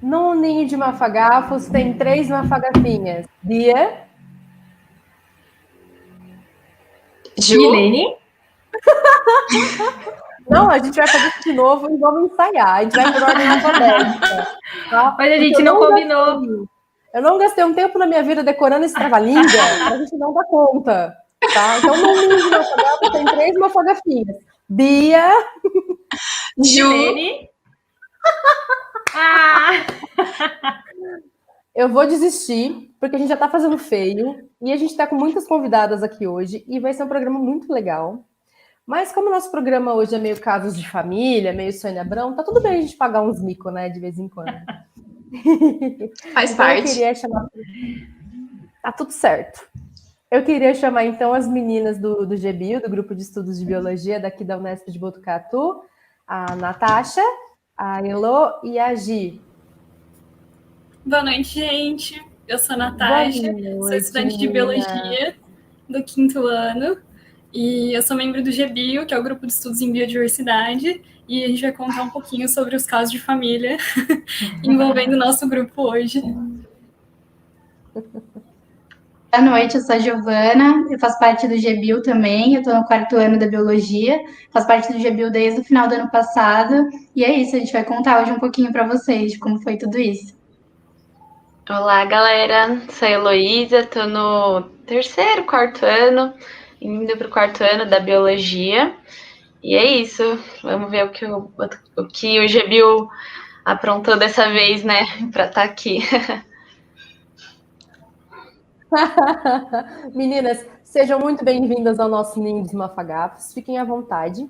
No ninho de mafagafos tem 3 mafagafinhas. Bia. Ju? Milene? Não, a gente vai fazer isso de novo e vamos ensaiar. A gente vai por ordem alfabética. Tá? Mas a Porque gente não combinou. eu não gastei um tempo na minha vida decorando esse trava-língua para a gente não dar conta. Tá? Então, no ninho de mafagafos tem 3 mafagafinhas. Bia. Ju? Milene? Ah! Eu vou desistir, porque a gente já tá fazendo feio. E a gente tá com muitas convidadas aqui hoje. E vai ser um programa muito legal. Mas como o nosso programa hoje é meio casos de família, meio Sônia Abrão, tá tudo bem a gente pagar uns mico, né, de vez em quando. Faz Então eu parte. queria chamar... Tá tudo certo. Eu queria chamar então as meninas do GBio, do Grupo de Estudos de Biologia daqui da Unesp de Botucatu, a Natasha, a Elô e a Gi. Boa noite, gente. Eu sou a Natasha, sou estudante de Biologia do 5º ano e eu sou membro do GBio, que é o Grupo de Estudos em Biodiversidade, e a gente vai contar um pouquinho sobre os casos de família envolvendo o nosso grupo hoje. Boa noite, eu sou a Giovana, eu faço parte do GBio também, eu estou no 4º ano da Biologia, faço parte do GBio desde o final do ano passado, e é isso, a gente vai contar hoje um pouquinho para vocês de como foi tudo isso. Olá, galera. Sou a Heloísa, tô no 3º, 4º ano, indo pro 4º ano da Biologia. E é isso. Vamos ver o que o GBio aprontou dessa vez, né? Pra estar aqui. Meninas, sejam muito bem-vindas ao nosso Ninho dos Mafagafos. Fiquem à vontade.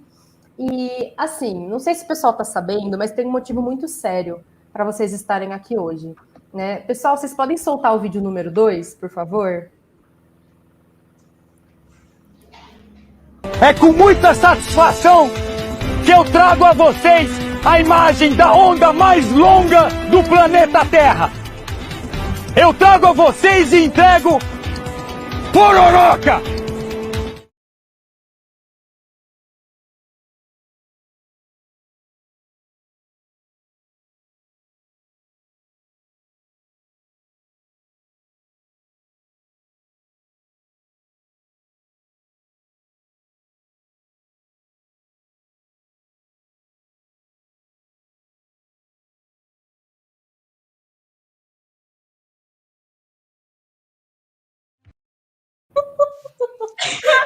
E, assim, não sei se o pessoal está sabendo, mas tem um motivo muito sério para vocês estarem aqui hoje. Né? Pessoal, vocês podem soltar o vídeo número 2, por favor? É com muita satisfação que eu trago a vocês a imagem da onda mais longa do planeta Terra. Eu trago a vocês e entrego Pororoca!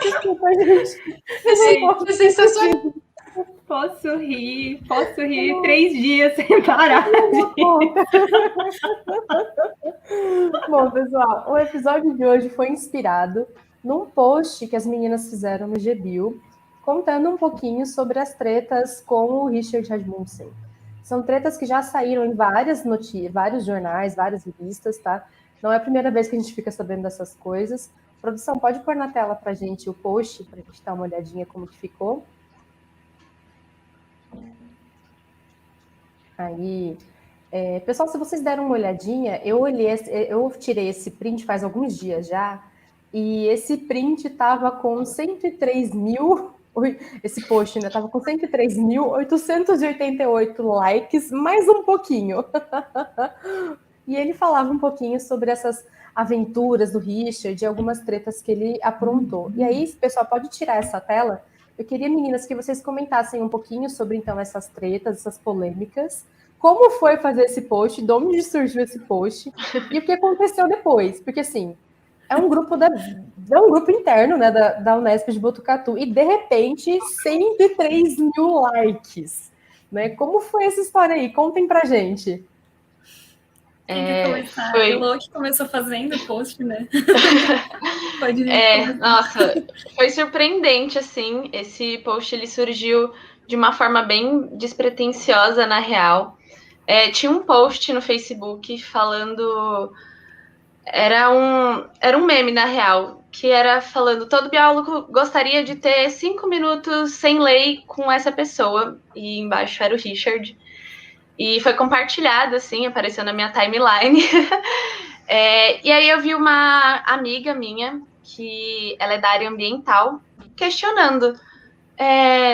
Desculpa, gente. É sensacional. Posso rir 3 dias sem parar. Bom, pessoal, o episódio de hoje foi inspirado num post que as meninas fizeram no GBio, contando um pouquinho sobre as tretas com o Richard Rasmussen. São tretas que já saíram em vários jornais, várias revistas, tá? Não é a primeira vez que a gente fica sabendo dessas coisas. Produção, pode pôr na tela pra gente o post, pra gente dar uma olhadinha como que ficou. Aí, pessoal, se vocês deram uma olhadinha, eu tirei esse print faz alguns dias já, e esse print estava com 103 mil, esse post, né, estava com 103.888 likes, mais um pouquinho. E ele falava um pouquinho sobre essas aventuras do Richard, algumas tretas que ele aprontou. E aí, pessoal, pode tirar essa tela? Eu queria, meninas, que vocês comentassem um pouquinho sobre, então, essas tretas, essas polêmicas. Como foi fazer esse post? De onde surgiu esse post? E o que aconteceu depois? Porque, assim, é um grupo interno, né, da Unesp de Botucatu. E, de repente, 103 mil likes. Né? Como foi essa história aí? Contem pra gente. Quem quer começar? Foi... Elô que começou fazendo o post, né? Pode nossa, foi surpreendente, assim. Esse post, ele surgiu de uma forma bem despretensiosa, na real. Tinha um post no Facebook falando... Era um meme, na real, que era falando: todo biólogo gostaria de ter 5 minutos sem lei com essa pessoa. E embaixo era o Richard. E foi compartilhado, assim, apareceu na minha timeline. E aí eu vi uma amiga minha, que ela é da área ambiental, questionando: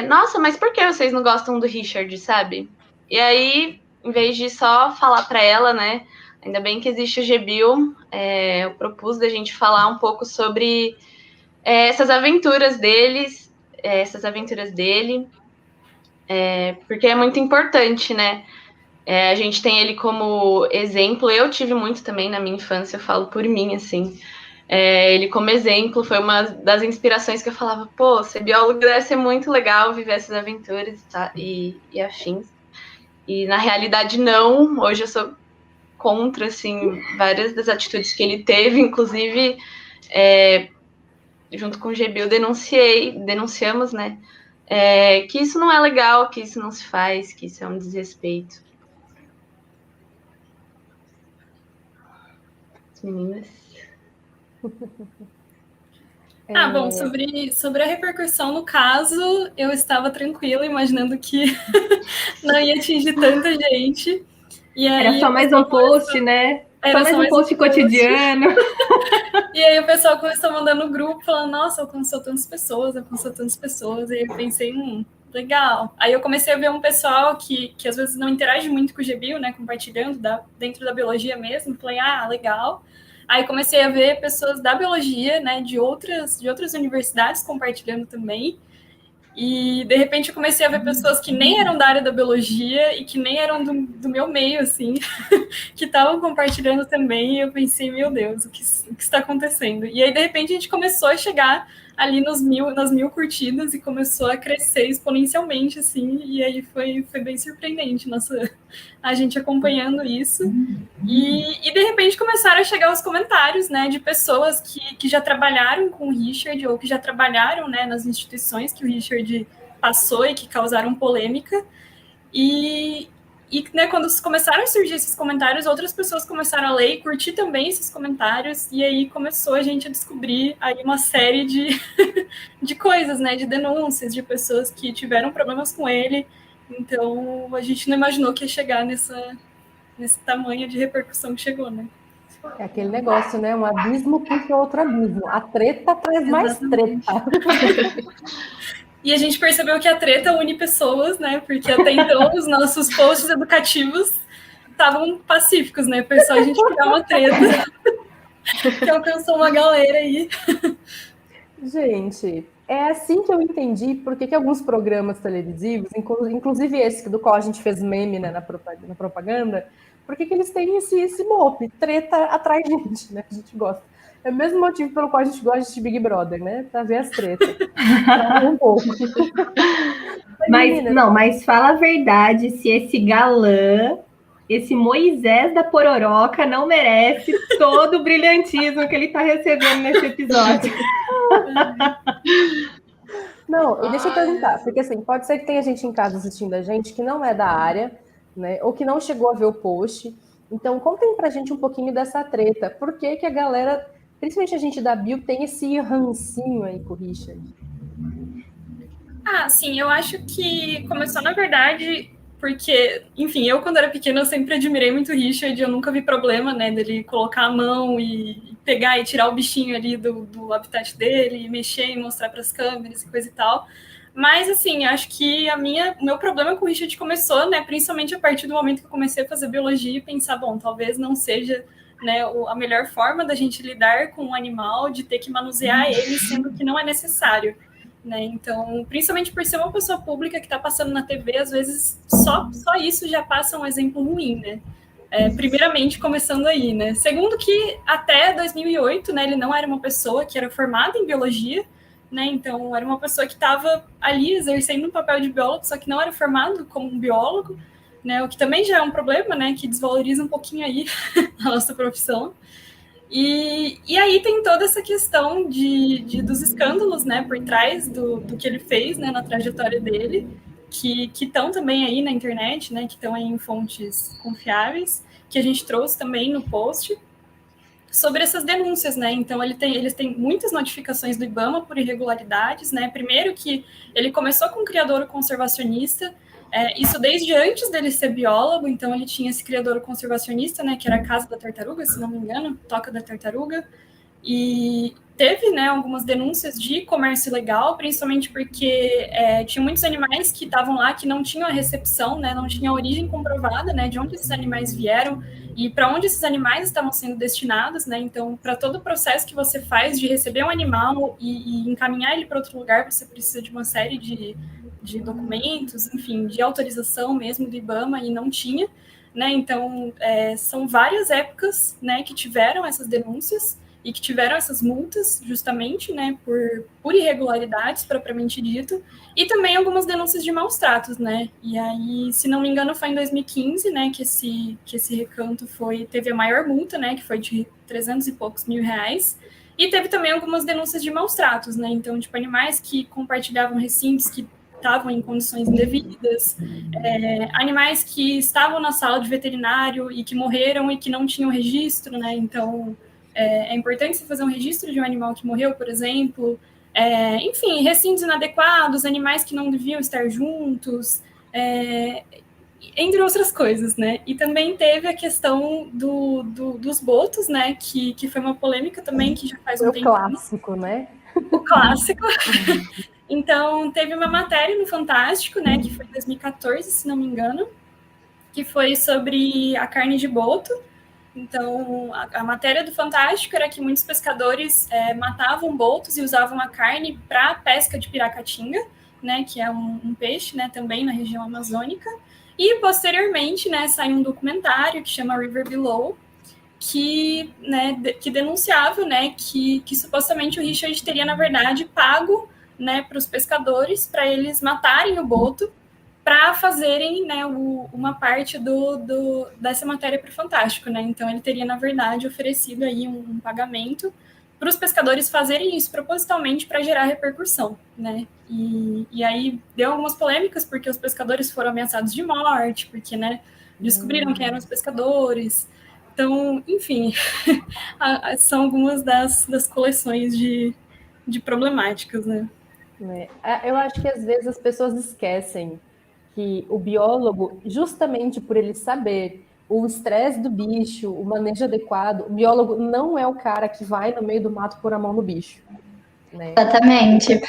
nossa, mas por que vocês não gostam do Richard, sabe? E aí em vez de só falar para ela, né? Ainda bem que existe o GBio, eu propus da gente falar um pouco sobre essas aventuras dele, porque é muito importante, né? A gente tem ele como exemplo. Eu tive muito também na minha infância, eu falo por mim, assim. Ele como exemplo foi uma das inspirações que eu falava, pô, ser biólogo deve ser muito legal viver essas aventuras e afins. E na realidade não, hoje eu sou contra, assim, várias das atitudes que ele teve, inclusive, junto com o GBio denunciamos, né, que isso não é legal, que isso não se faz, que isso é um desrespeito. As meninas... Bom, sobre a repercussão no caso, eu estava tranquila, imaginando que não ia atingir tanta gente. E aí, era só mais um post, né? Só mais um post cotidiano. E aí o pessoal começou a mandar no grupo, falando, nossa, alcançou tantas pessoas. E aí eu pensei, legal. Aí eu comecei a ver um pessoal que às vezes não interage muito com o GBio, né, compartilhando dentro da biologia mesmo. Falei, legal. Aí comecei a ver pessoas da biologia, né, de outras universidades compartilhando também. E, de repente, eu comecei a ver pessoas que nem eram da área da biologia e que nem eram do meu meio, assim, que estavam compartilhando também. E eu pensei, meu Deus, o que está acontecendo? E aí, de repente, a gente começou a chegar ali nas 1000 curtidas e começou a crescer exponencialmente, assim. E aí foi bem surpreendente a gente acompanhando isso. E de repente começaram a chegar os comentários, né, de pessoas que já trabalharam com o Richard ou que já trabalharam, né, nas instituições que o Richard passou e que causaram polêmica. E né, quando começaram a surgir esses comentários, outras pessoas começaram a ler e curtir também esses comentários, e aí começou a gente a descobrir aí uma série de coisas, né, de denúncias, de pessoas que tiveram problemas com ele. Então a gente não imaginou que ia chegar nesse tamanho de repercussão que chegou, né? É aquele negócio, né? Um abismo puxa outro abismo. A treta traz mais treta. E a gente percebeu que a treta une pessoas, né? Porque até então os nossos posts educativos estavam pacíficos, né? Foi só a gente criar uma treta que alcançou uma galera aí. Gente, é assim que eu entendi porque que alguns programas televisivos, inclusive esse do qual a gente fez meme, né, na propaganda, porque que eles têm esse mote, treta atrai gente, né? A gente gosta. É o mesmo motivo pelo qual a gente gosta de Big Brother, né? Pra ver as tretas. Um pouco. Mas fala a verdade, se esse galã, esse Moisés da Pororoca não merece todo o brilhantismo que ele está recebendo nesse episódio. Não, e deixa eu perguntar, porque assim, pode ser que tenha gente em casa assistindo a gente que não é da área, né, ou que não chegou a ver o post. Então, contem pra gente um pouquinho dessa treta. Por que que a galera, principalmente a gente da Bio, tem esse rancinho aí com o Richard? Sim, eu acho que começou, na verdade, porque, enfim, eu quando era pequena eu sempre admirei muito o Richard, eu nunca vi problema, né, dele colocar a mão e pegar e tirar o bichinho ali do habitat dele, e mexer e mostrar para as câmeras e coisa e tal. Mas, assim, acho que o meu problema com o Richard começou, né, principalmente a partir do momento que eu comecei a fazer biologia e pensar, bom, talvez não seja, né, a melhor forma da gente lidar com um animal, de ter que manusear ele, sendo que não é necessário, né? Então, principalmente por ser uma pessoa pública que está passando na TV, às vezes só isso já passa um exemplo ruim, né? Primeiramente, começando aí, né? Segundo que até 2008, né, ele não era uma pessoa que era formada em biologia, né? Então, era uma pessoa que estava ali exercendo um papel de biólogo, só que não era formado como um biólogo, né? O que também já é um problema, né? Que desvaloriza um pouquinho aí a nossa profissão. E aí tem toda essa questão dos escândalos, né? Por trás do que ele fez, né? Na trajetória dele, que estão também aí na internet, né? Que estão aí em fontes confiáveis, que a gente trouxe também no post, sobre essas denúncias, né? Então, eles têm muitas notificações do IBAMA por irregularidades, né? Primeiro que ele começou com um criadouro conservacionista, isso desde antes dele ser biólogo, então ele tinha esse criadouro conservacionista, né? Que era a Casa da Tartaruga, se não me engano, Toca da Tartaruga, E teve, né, algumas denúncias de comércio ilegal, principalmente porque tinha muitos animais que estavam lá que não tinham a recepção, né, não tinha a origem comprovada, né, de onde esses animais vieram e para onde esses animais estavam sendo destinados, né. Então, para todo o processo que você faz de receber um animal e encaminhar ele para outro lugar, você precisa de uma série de documentos, enfim, de autorização mesmo do IBAMA, e não tinha, né. Então, são várias épocas, né, que tiveram essas denúncias e que tiveram essas multas, justamente, né, por irregularidades, propriamente dito, e também algumas denúncias de maus tratos, né, e aí, se não me engano, foi em 2015, né, que esse recanto teve a maior multa, né, que foi de 300 e poucos mil reais, e teve também algumas denúncias de maus tratos, né, então, tipo, animais que compartilhavam recintos que estavam em condições indevidas, animais que estavam na sala de veterinário e que morreram e que não tinham registro, né, então... É importante você fazer um registro de um animal que morreu, por exemplo. Enfim, recintos inadequados, animais que não deviam estar juntos, entre outras coisas, né? E também teve a questão dos botos, né? Que foi uma polêmica também, que já faz um tempo. O clássico, né? O clássico. Então, teve uma matéria no Fantástico, né? Que foi em 2014, se não me engano, que foi sobre a carne de boto. Então, a matéria do Fantástico era que muitos pescadores matavam botos e usavam a carne para pesca de piracatinga, né, que é um peixe, né, também na região amazônica. E, posteriormente, né, saiu um documentário que chama River Below, que denunciava, né, que supostamente o Richard teria, na verdade, pago, né, para os pescadores para eles matarem o boto, para fazerem, né, uma parte dessa matéria para o Fantástico, né? Então ele teria, na verdade, oferecido aí um pagamento para os pescadores fazerem isso propositalmente para gerar repercussão, né? E aí deu algumas polêmicas, porque os pescadores foram ameaçados de morte, porque, né, descobriram quem eram os pescadores. Então, enfim, são algumas das coleções de problemáticas, né? Eu acho que às vezes as pessoas esquecem que o biólogo, justamente por ele saber o estresse do bicho, o manejo adequado, o biólogo não é o cara que vai no meio do mato pôr a mão no bicho. Né? Exatamente.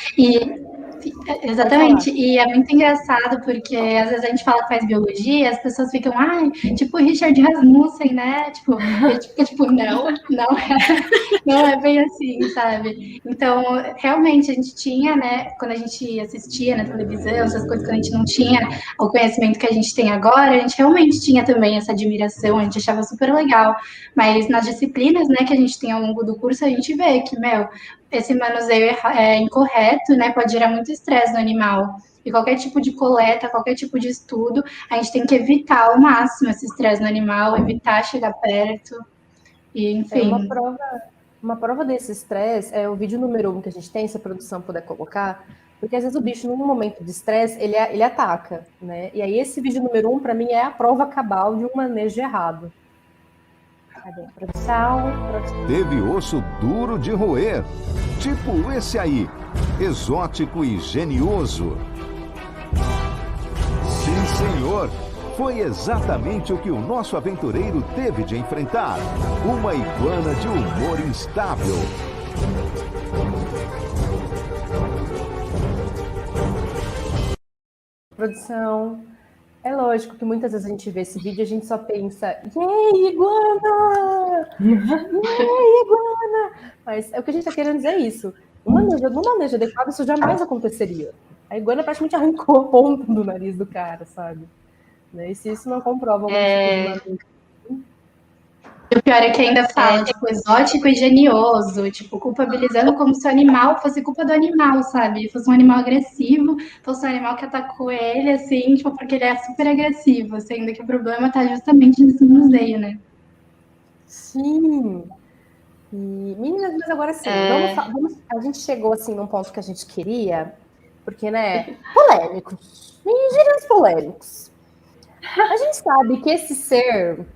Exatamente, e é muito engraçado porque às vezes a gente fala que faz biologia, as pessoas ficam, tipo o Richard Rasmussen, né? Tipo, não é bem assim, sabe? Então, realmente, a gente tinha, né, quando a gente assistia na televisão, essas coisas que a gente não tinha o conhecimento que a gente tem agora, a gente realmente tinha também essa admiração, a gente achava super legal, mas nas disciplinas, né, que a gente tem ao longo do curso, a gente vê que, esse manuseio incorreto, né, pode gerar muito estresse no animal. E qualquer tipo de coleta, qualquer tipo de estudo, a gente tem que evitar ao máximo esse estresse no animal, evitar chegar perto. E, enfim. Uma prova desse estresse é o vídeo número 1 que a gente tem, se a produção puder colocar, porque às vezes o bicho, num momento de estresse, ele ataca, né? E aí esse vídeo número 1, para mim, é a prova cabal de um manejo errado. Cadê a produção? Teve osso duro de roer, tipo esse aí, exótico e genioso. Sim, senhor, foi exatamente o que o nosso aventureiro teve de enfrentar. Uma iguana de humor instável. Produção. É lógico que muitas vezes a gente vê esse vídeo e a gente só pensa, yay, iguana! Yay, iguana! Mas o que a gente está querendo dizer é isso. No manejo adequado, isso jamais aconteceria. A iguana praticamente arrancou a ponta do nariz do cara, sabe? E se isso não comprova algum tipo de manejo. E o pior é que ainda fala, tipo, exótico e genioso, tipo, culpabilizando como se o animal fosse culpa do animal, sabe? Fosse um animal agressivo, fosse um animal que atacou ele, assim, tipo, porque ele é super agressivo, sendo que o problema tá justamente nesse manuseio, né? Sim. E, meninas, mas agora sim, a gente chegou, assim, num ponto que a gente queria, porque, né, polêmicos, gírias polêmicos. A gente sabe que esse ser...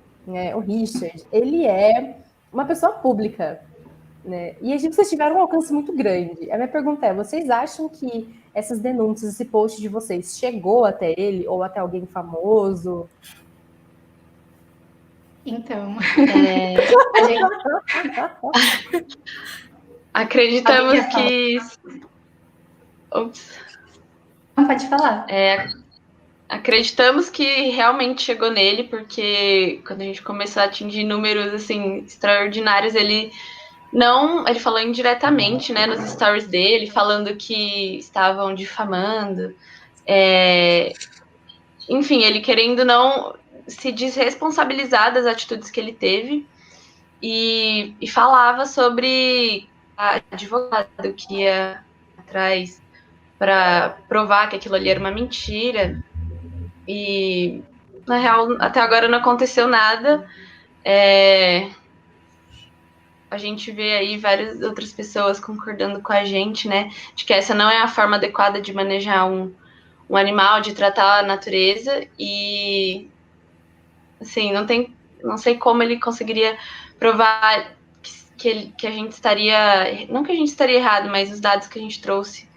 o Richard, ele é uma pessoa pública, né? E vocês tiveram um alcance muito grande. A minha pergunta é, vocês acham que essas denúncias, esse post de vocês, chegou até ele ou até alguém famoso? Então, É, a gente... acreditamos que... Ops. Não pode falar. Acreditamos que realmente chegou nele, porque quando a gente começou a atingir números assim extraordinários, ele falou indiretamente, né, nos stories dele, falando que estavam difamando. Enfim, ele querendo não se desresponsabilizar das atitudes que ele teve e falava sobre a advogado que ia atrás para provar que aquilo ali era uma mentira. E, na real, até agora não aconteceu nada. A gente vê aí várias outras pessoas concordando com a gente, né? De que essa não é a forma adequada de manejar um animal, de tratar a natureza. E, assim, não sei como ele conseguiria provar que a gente estaria... Não que a gente estaria errado, mas os dados que a gente trouxe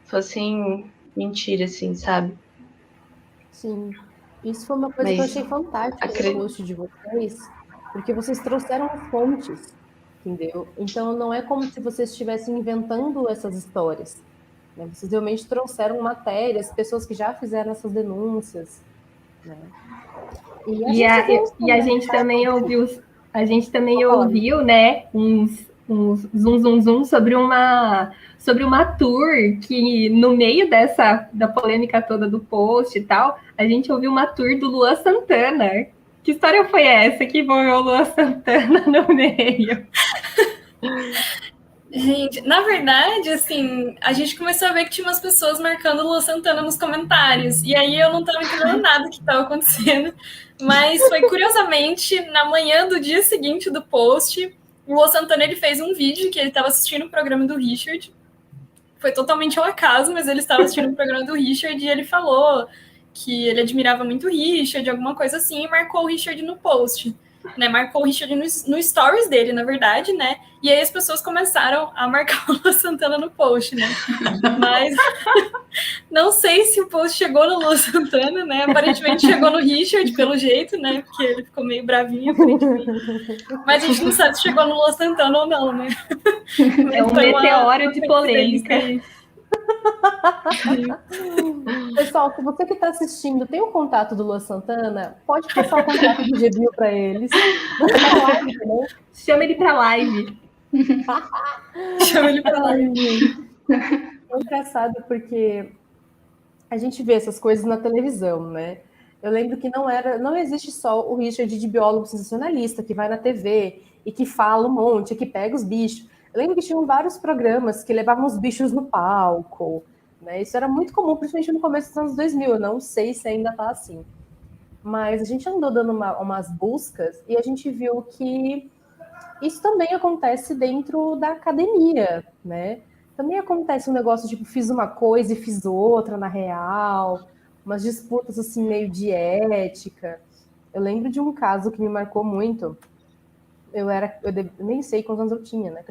fossem mentira, assim, sabe? Sim, isso foi uma coisa que eu achei fantástica no post de vocês, porque vocês trouxeram as fontes, entendeu? Então não é como se vocês estivessem inventando essas histórias, né? Vocês realmente trouxeram matérias, pessoas que já fizeram essas denúncias, né? E a gente também ouviu, né, uns zoom sobre uma tour que no meio da polêmica toda do post e tal, a gente ouviu uma tour do Luan Santana. Que história foi essa que envolveu o Luan Santana no meio? Gente, na verdade, assim, a gente começou a ver que tinha umas pessoas marcando o Luan Santana nos comentários. E aí eu não estava entendendo nada que estava acontecendo. Mas foi curiosamente, na manhã do dia seguinte do post, o Luan Santana ele fez um vídeo que ele estava assistindo o programa do Richard. Foi totalmente ao acaso, mas ele estava assistindo o programa do Richard e ele falou que ele admirava muito o Richard, alguma coisa assim, e marcou o Richard no post. Né, marcou o Richard no stories dele, na verdade, né? E aí as pessoas começaram a marcar o Luan Santana no post, né? Mas não sei se o post chegou no Luan Santana, né? Aparentemente chegou no Richard, pelo jeito, né? Porque ele ficou meio bravinho, aparentemente. Mas a gente não sabe se chegou no Luan Santana ou não, né? É um meteoro de polêmica. Pessoal, se você que está assistindo tem o contato do Luan Santana, pode passar o contato do GBio para eles. Chama ele para live. Chama ele para live. É engraçado porque a gente vê essas coisas na televisão, né? Eu lembro que não existe só o Richard de biólogo sensacionalista que vai na TV e que fala um monte, que pega os bichos. Eu lembro que tinham vários programas que levavam os bichos no palco, né? Isso era muito comum, principalmente no começo dos anos 2000. Eu não sei se ainda está assim. Mas a gente andou dando umas buscas e a gente viu que isso também acontece dentro da academia, né? Também acontece um negócio tipo, fiz uma coisa e fiz outra na real, umas disputas assim meio de ética. Eu lembro de um caso que me marcou muito. Eu nem sei quantos anos eu tinha, né?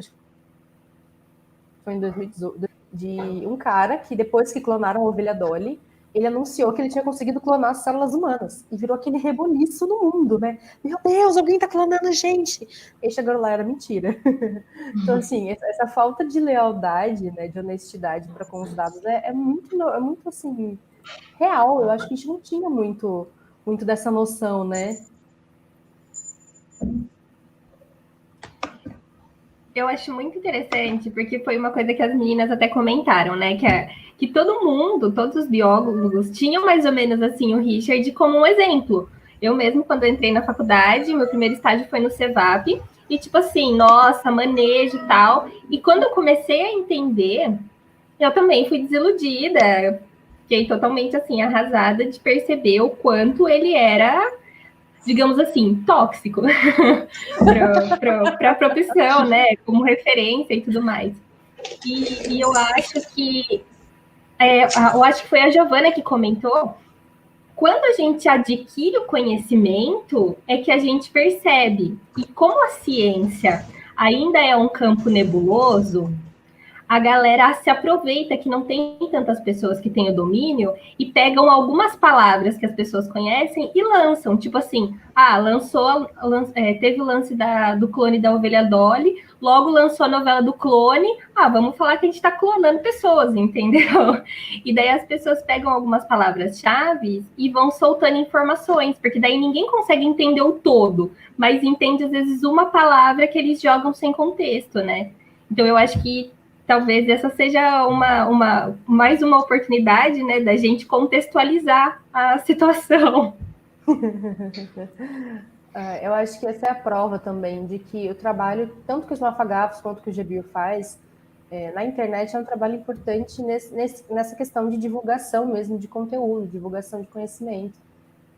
Foi em 2018, de um cara que depois que clonaram a ovelha Dolly, ele anunciou que ele tinha conseguido clonar as células humanas e virou aquele reboliço no mundo, né? Meu Deus, alguém tá clonando a gente! E chegando lá, era mentira. Então, assim, essa falta de lealdade, né, de honestidade para com os dados é muito assim, real. Eu acho que a gente não tinha muito dessa noção, né? Eu acho muito interessante, porque foi uma coisa que as meninas até comentaram, né? Que todo mundo, todos os biólogos, tinham mais ou menos assim o Richard como um exemplo. Eu mesmo, quando eu entrei na faculdade, meu primeiro estágio foi no CEVAP, e tipo assim, nossa, manejo e tal. E quando eu comecei a entender, eu também fui desiludida. Fiquei totalmente assim, arrasada de perceber o quanto ele era, digamos assim, tóxico para a profissão, né? Como referência e tudo mais. E eu acho que foi a Giovana que comentou, quando a gente adquire o conhecimento, é que a gente percebe. E como a ciência ainda é um campo nebuloso, a galera se aproveita que não tem tantas pessoas que têm o domínio e pegam algumas palavras que as pessoas conhecem e lançam. Tipo assim, teve o lance do clone da ovelha Dolly, logo lançou a novela do clone, vamos falar que a gente está clonando pessoas, entendeu? E daí as pessoas pegam algumas palavras-chave e vão soltando informações, porque daí ninguém consegue entender o todo, mas entende às vezes uma palavra que eles jogam sem contexto, né? Então eu acho que talvez essa seja mais uma oportunidade, né, da gente contextualizar a situação. Eu acho que essa é a prova também de que o trabalho, tanto que os Mafagafos quanto que o GBio faz, na internet é um trabalho importante nessa questão de divulgação mesmo de conteúdo, divulgação de conhecimento,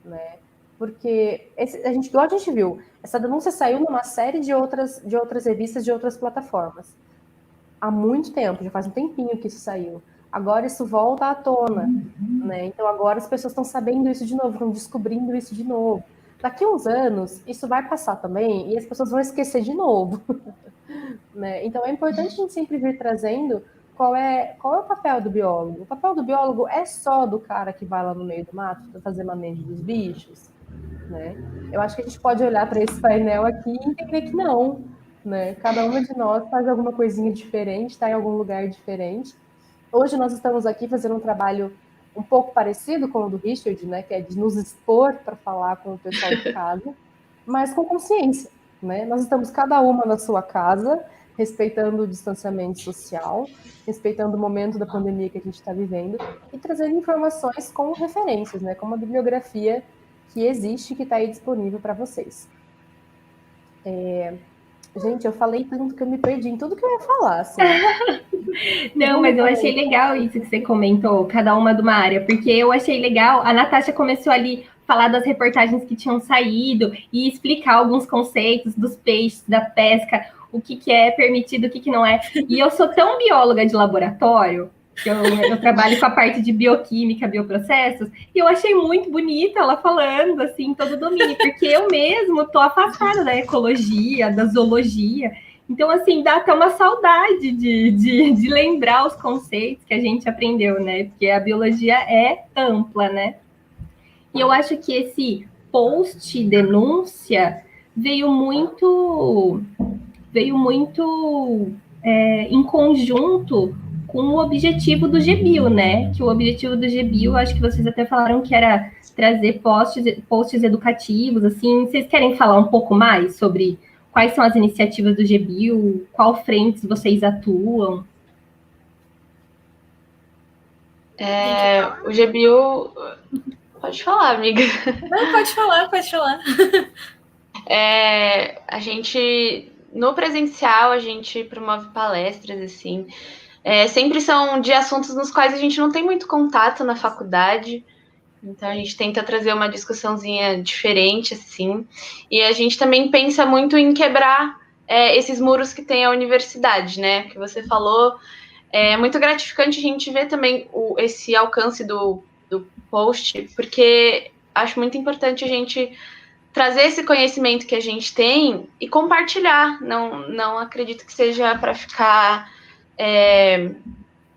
né? Porque igual a gente viu, essa denúncia saiu numa série de outras revistas, de outras plataformas. Há muito tempo, já faz um tempinho que isso saiu. Agora isso volta à tona, né? Então agora as pessoas estão sabendo isso de novo, estão descobrindo isso de novo. Daqui a uns anos, isso vai passar também e as pessoas vão esquecer de novo. Né? Então é importante a gente sempre vir trazendo qual é o papel do biólogo. O papel do biólogo é só do cara que vai lá no meio do mato para fazer manejo dos bichos, né? Eu acho que a gente pode olhar para esse painel aqui e entender que não, né? Cada uma de nós faz alguma coisinha diferente, está em algum lugar diferente. Hoje nós estamos aqui fazendo um trabalho um pouco parecido com o do Richard, né? Que é de nos expor para falar com o pessoal de casa, mas com consciência, né? Nós estamos cada uma na sua casa, respeitando o distanciamento social, respeitando o momento da pandemia que a gente está vivendo e trazendo informações com referências, né? Como a bibliografia que existe, que está aí disponível para vocês. Gente, eu falei tanto que eu me perdi em tudo que eu ia falar, assim. Não, mas eu achei legal isso que você comentou, cada uma de uma área, porque eu achei legal, a Natasha começou ali a falar das reportagens que tinham saído e explicar alguns conceitos dos peixes, da pesca, o que é permitido, o que não é. E eu sou tão bióloga de laboratório, que eu trabalho com a parte de bioquímica, bioprocessos, e eu achei muito bonita ela falando, assim, todo o domínio, porque eu mesmo estou afastada da ecologia, da zoologia. Então, assim, dá até uma saudade de lembrar os conceitos que a gente aprendeu, né? Porque a biologia é ampla, né? E eu acho que esse post denúncia veio muito em conjunto com o objetivo do GBio, né? Que o objetivo do GBio, acho que vocês até falaram que era trazer posts educativos, assim. Vocês querem falar um pouco mais sobre quais são as iniciativas do GBio? Qual frentes vocês atuam? O GBio... Pode falar, amiga. Não, pode falar. A gente, no presencial, a gente promove palestras, assim. Sempre são de assuntos nos quais a gente não tem muito contato na faculdade. Então, a gente tenta trazer uma discussãozinha diferente, assim. E a gente também pensa muito em quebrar esses muros que tem a universidade, né? Que você falou. É muito gratificante a gente ver também esse alcance do post, porque acho muito importante a gente trazer esse conhecimento que a gente tem e compartilhar. Não acredito que seja para ficar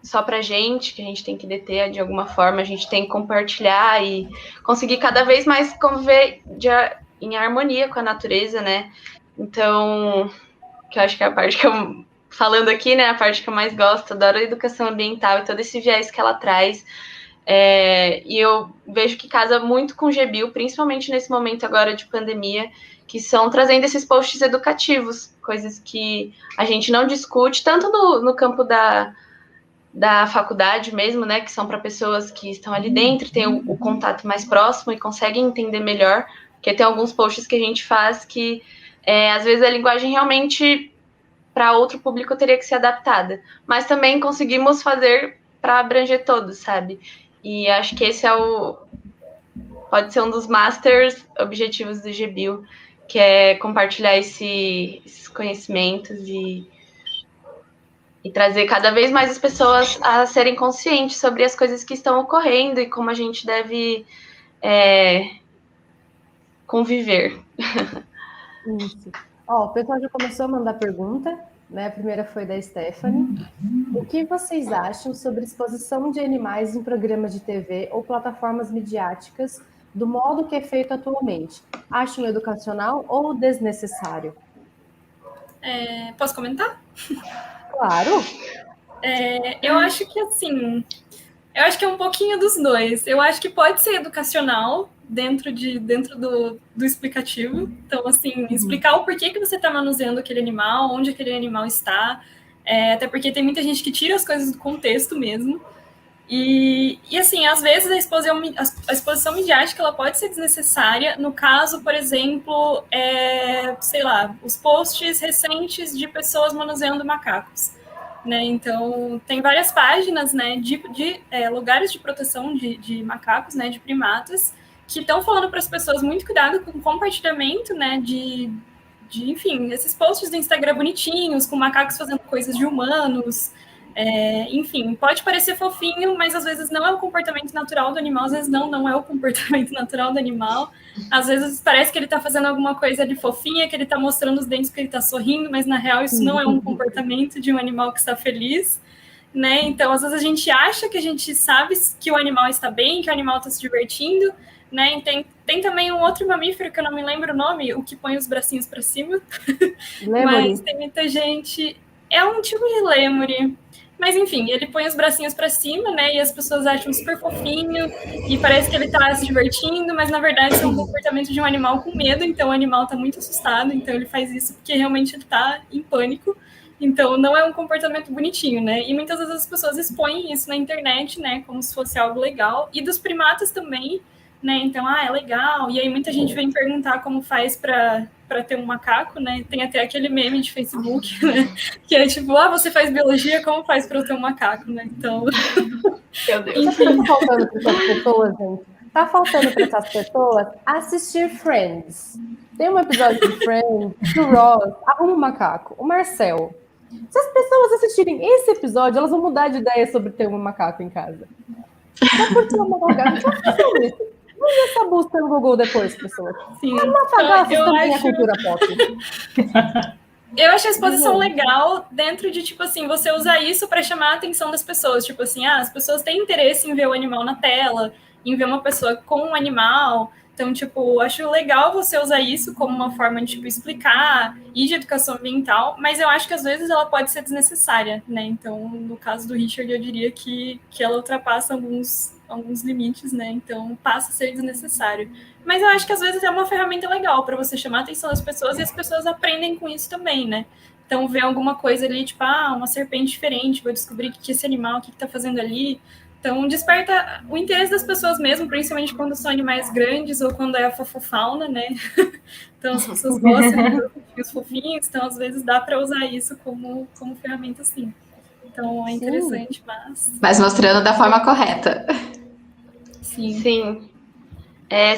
só para gente, que a gente tem que deter de alguma forma, a gente tem que compartilhar e conseguir cada vez mais conviver em harmonia com a natureza, né? Então, que eu acho que é a parte que eu, falando aqui, né, a parte que eu mais gosto, adoro a educação ambiental e todo esse viés que ela traz. E eu vejo que casa muito com o GBio, principalmente nesse momento agora de pandemia, que são trazendo esses posts educativos, coisas que a gente não discute, tanto no campo da faculdade mesmo, né, que são para pessoas que estão ali dentro, têm o contato mais próximo e conseguem entender melhor, porque tem alguns posts que a gente faz que, às vezes, a linguagem realmente para outro público teria que ser adaptada, mas também conseguimos fazer para abranger todos, sabe? E acho que esse pode ser um dos masters objetivos do GBio, que é compartilhar esses conhecimentos e trazer cada vez mais as pessoas a serem conscientes sobre as coisas que estão ocorrendo e como a gente deve conviver. Isso. O pessoal já começou a mandar pergunta. né? A primeira foi da Stephanie. O que vocês acham sobre exposição de animais em programas de TV ou plataformas midiáticas do modo que é feito atualmente? Acham educacional ou desnecessário? Posso comentar? Claro. Eu acho que assim, eu acho que é um pouquinho dos dois. Eu acho que pode ser educacional dentro do explicativo. Então, assim, explicar o porquê que você está manuseando aquele animal, onde aquele animal está. Até porque tem muita gente que tira as coisas do contexto mesmo. E assim, às vezes a exposição midiática ela pode ser desnecessária. No caso, por exemplo, sei lá, os posts recentes de pessoas manuseando macacos. Né? Então, tem várias páginas, né, de lugares de proteção de macacos, né, de primatas, que estão falando para as pessoas muito cuidado com o compartilhamento, né, enfim, esses posts do Instagram bonitinhos, com macacos fazendo coisas de humanos. Enfim, pode parecer fofinho, mas às vezes não é o comportamento natural do animal, às vezes não é o comportamento natural do animal. Às vezes parece que ele está fazendo alguma coisa de fofinha, que ele está mostrando os dentes porque ele está sorrindo, mas na real isso não é um comportamento de um animal que está feliz, né? Então, às vezes a gente acha que a gente sabe que o animal está bem, que o animal está se divertindo, né? E tem também um outro mamífero que eu não me lembro o nome, o que põe os bracinhos para cima. Mas tem muita gente... É um tipo de lêmure. Mas, enfim, ele põe os bracinhos para cima, né? E as pessoas acham super fofinho. E parece que ele tá se divertindo, mas, na verdade, isso é um comportamento de um animal com medo. Então, o animal tá muito assustado. Então, ele faz isso porque, realmente, ele tá em pânico. Então, não é um comportamento bonitinho, né? E, muitas vezes, as pessoas expõem isso na internet, né? Como se fosse algo legal. E dos primatas também, né? Então, é legal. E aí, muita gente vem perguntar como faz para ter um macaco, né? Tem até aquele meme de Facebook, né? Que é tipo, você faz biologia, como faz para eu ter um macaco, né? Então, Meu Deus. Enfim. Tá faltando para essas pessoas, gente? Tá faltando para essas pessoas assistir Friends. Tem um episódio de Friends, do Ross, arruma um macaco, o Marcel. Se as pessoas assistirem esse episódio, elas vão mudar de ideia sobre ter um macaco em casa. Só porque o macaco já fazem isso. Vamos ver essa busca no Google depois, pessoas. Sim. Eu também a cultura pop. Eu acho a exposição legal dentro de, tipo assim, você usar isso para chamar a atenção das pessoas. Tipo assim, as pessoas têm interesse em ver o animal na tela, em ver uma pessoa com um animal. Então, tipo, acho legal você usar isso como uma forma de, tipo, explicar e de educação ambiental, mas eu acho que às vezes ela pode ser desnecessária, né? Então, no caso do Richard, eu diria que ela ultrapassa alguns limites, né? Então, passa a ser desnecessário. Mas eu acho que às vezes é uma ferramenta legal para você chamar a atenção das pessoas e as pessoas aprendem com isso também, né? Então, ver alguma coisa ali, tipo, uma serpente diferente, vou descobrir o que esse animal, o que tá fazendo ali. Então, desperta o interesse das pessoas mesmo, principalmente quando são animais grandes ou quando é a fofofauna, né? Então, as pessoas gostam dos fofinhos, então, às vezes, dá para usar isso como ferramenta, sim. Então, é interessante, mas mostrando da forma correta. Sim.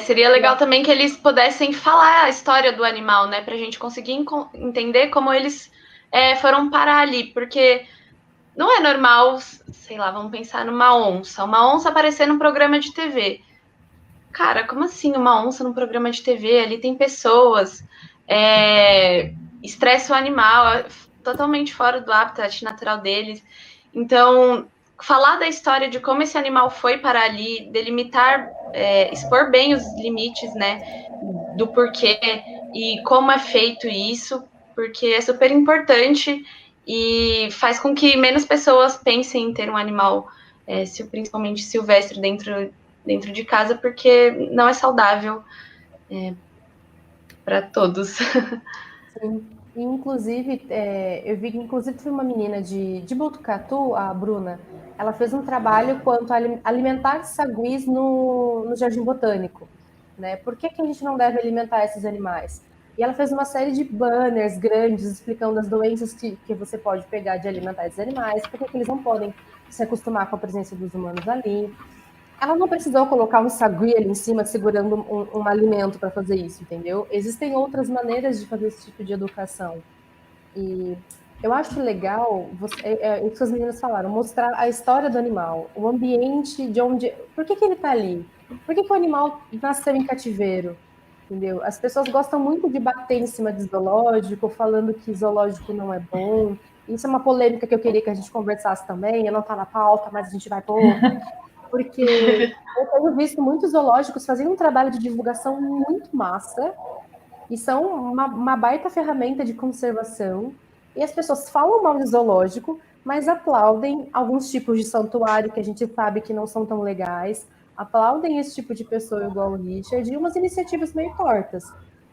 Seria legal também que eles pudessem falar a história do animal, né? Pra gente conseguir entender como eles foram parar ali, porque não é normal, sei lá, vamos pensar numa onça. Uma onça aparecer num programa de TV. Cara, como assim uma onça num programa de TV? Ali tem pessoas, estressa o animal, totalmente fora do habitat natural deles. Então, falar da história de como esse animal foi para ali, delimitar, expor bem os limites, né, do porquê e como é feito isso, porque é super importante e faz com que menos pessoas pensem em ter um animal, principalmente silvestre, dentro de casa, porque não é saudável para todos. Sim. Inclusive, eu vi que inclusive teve uma menina de Botucatu, a Bruna, ela fez um trabalho quanto a alimentar saguis no Jardim Botânico, né? Por que a gente não deve alimentar esses animais? E ela fez uma série de banners grandes explicando as doenças que você pode pegar de alimentar esses animais, por que eles não podem se acostumar com a presença dos humanos ali. Ela não precisou colocar um sagui ali em cima segurando um alimento para fazer isso, entendeu? Existem outras maneiras de fazer esse tipo de educação. E eu acho legal, isso que as meninas falaram, mostrar a história do animal, o ambiente de onde... Por que ele está ali? Por que o animal nasceu em cativeiro? entendeu? As pessoas gostam muito de bater em cima de zoológico, falando que zoológico não é bom. Isso é uma polêmica que eu queria que a gente conversasse também, eu não tá na pauta, mas a gente vai pôr, porque eu tenho visto muitos zoológicos fazendo um trabalho de divulgação muito massa, e são uma baita ferramenta de conservação, e as pessoas falam mal de zoológico, mas aplaudem alguns tipos de santuário que a gente sabe que não são tão legais, aplaudem esse tipo de pessoa igual o Richard, e umas iniciativas meio tortas,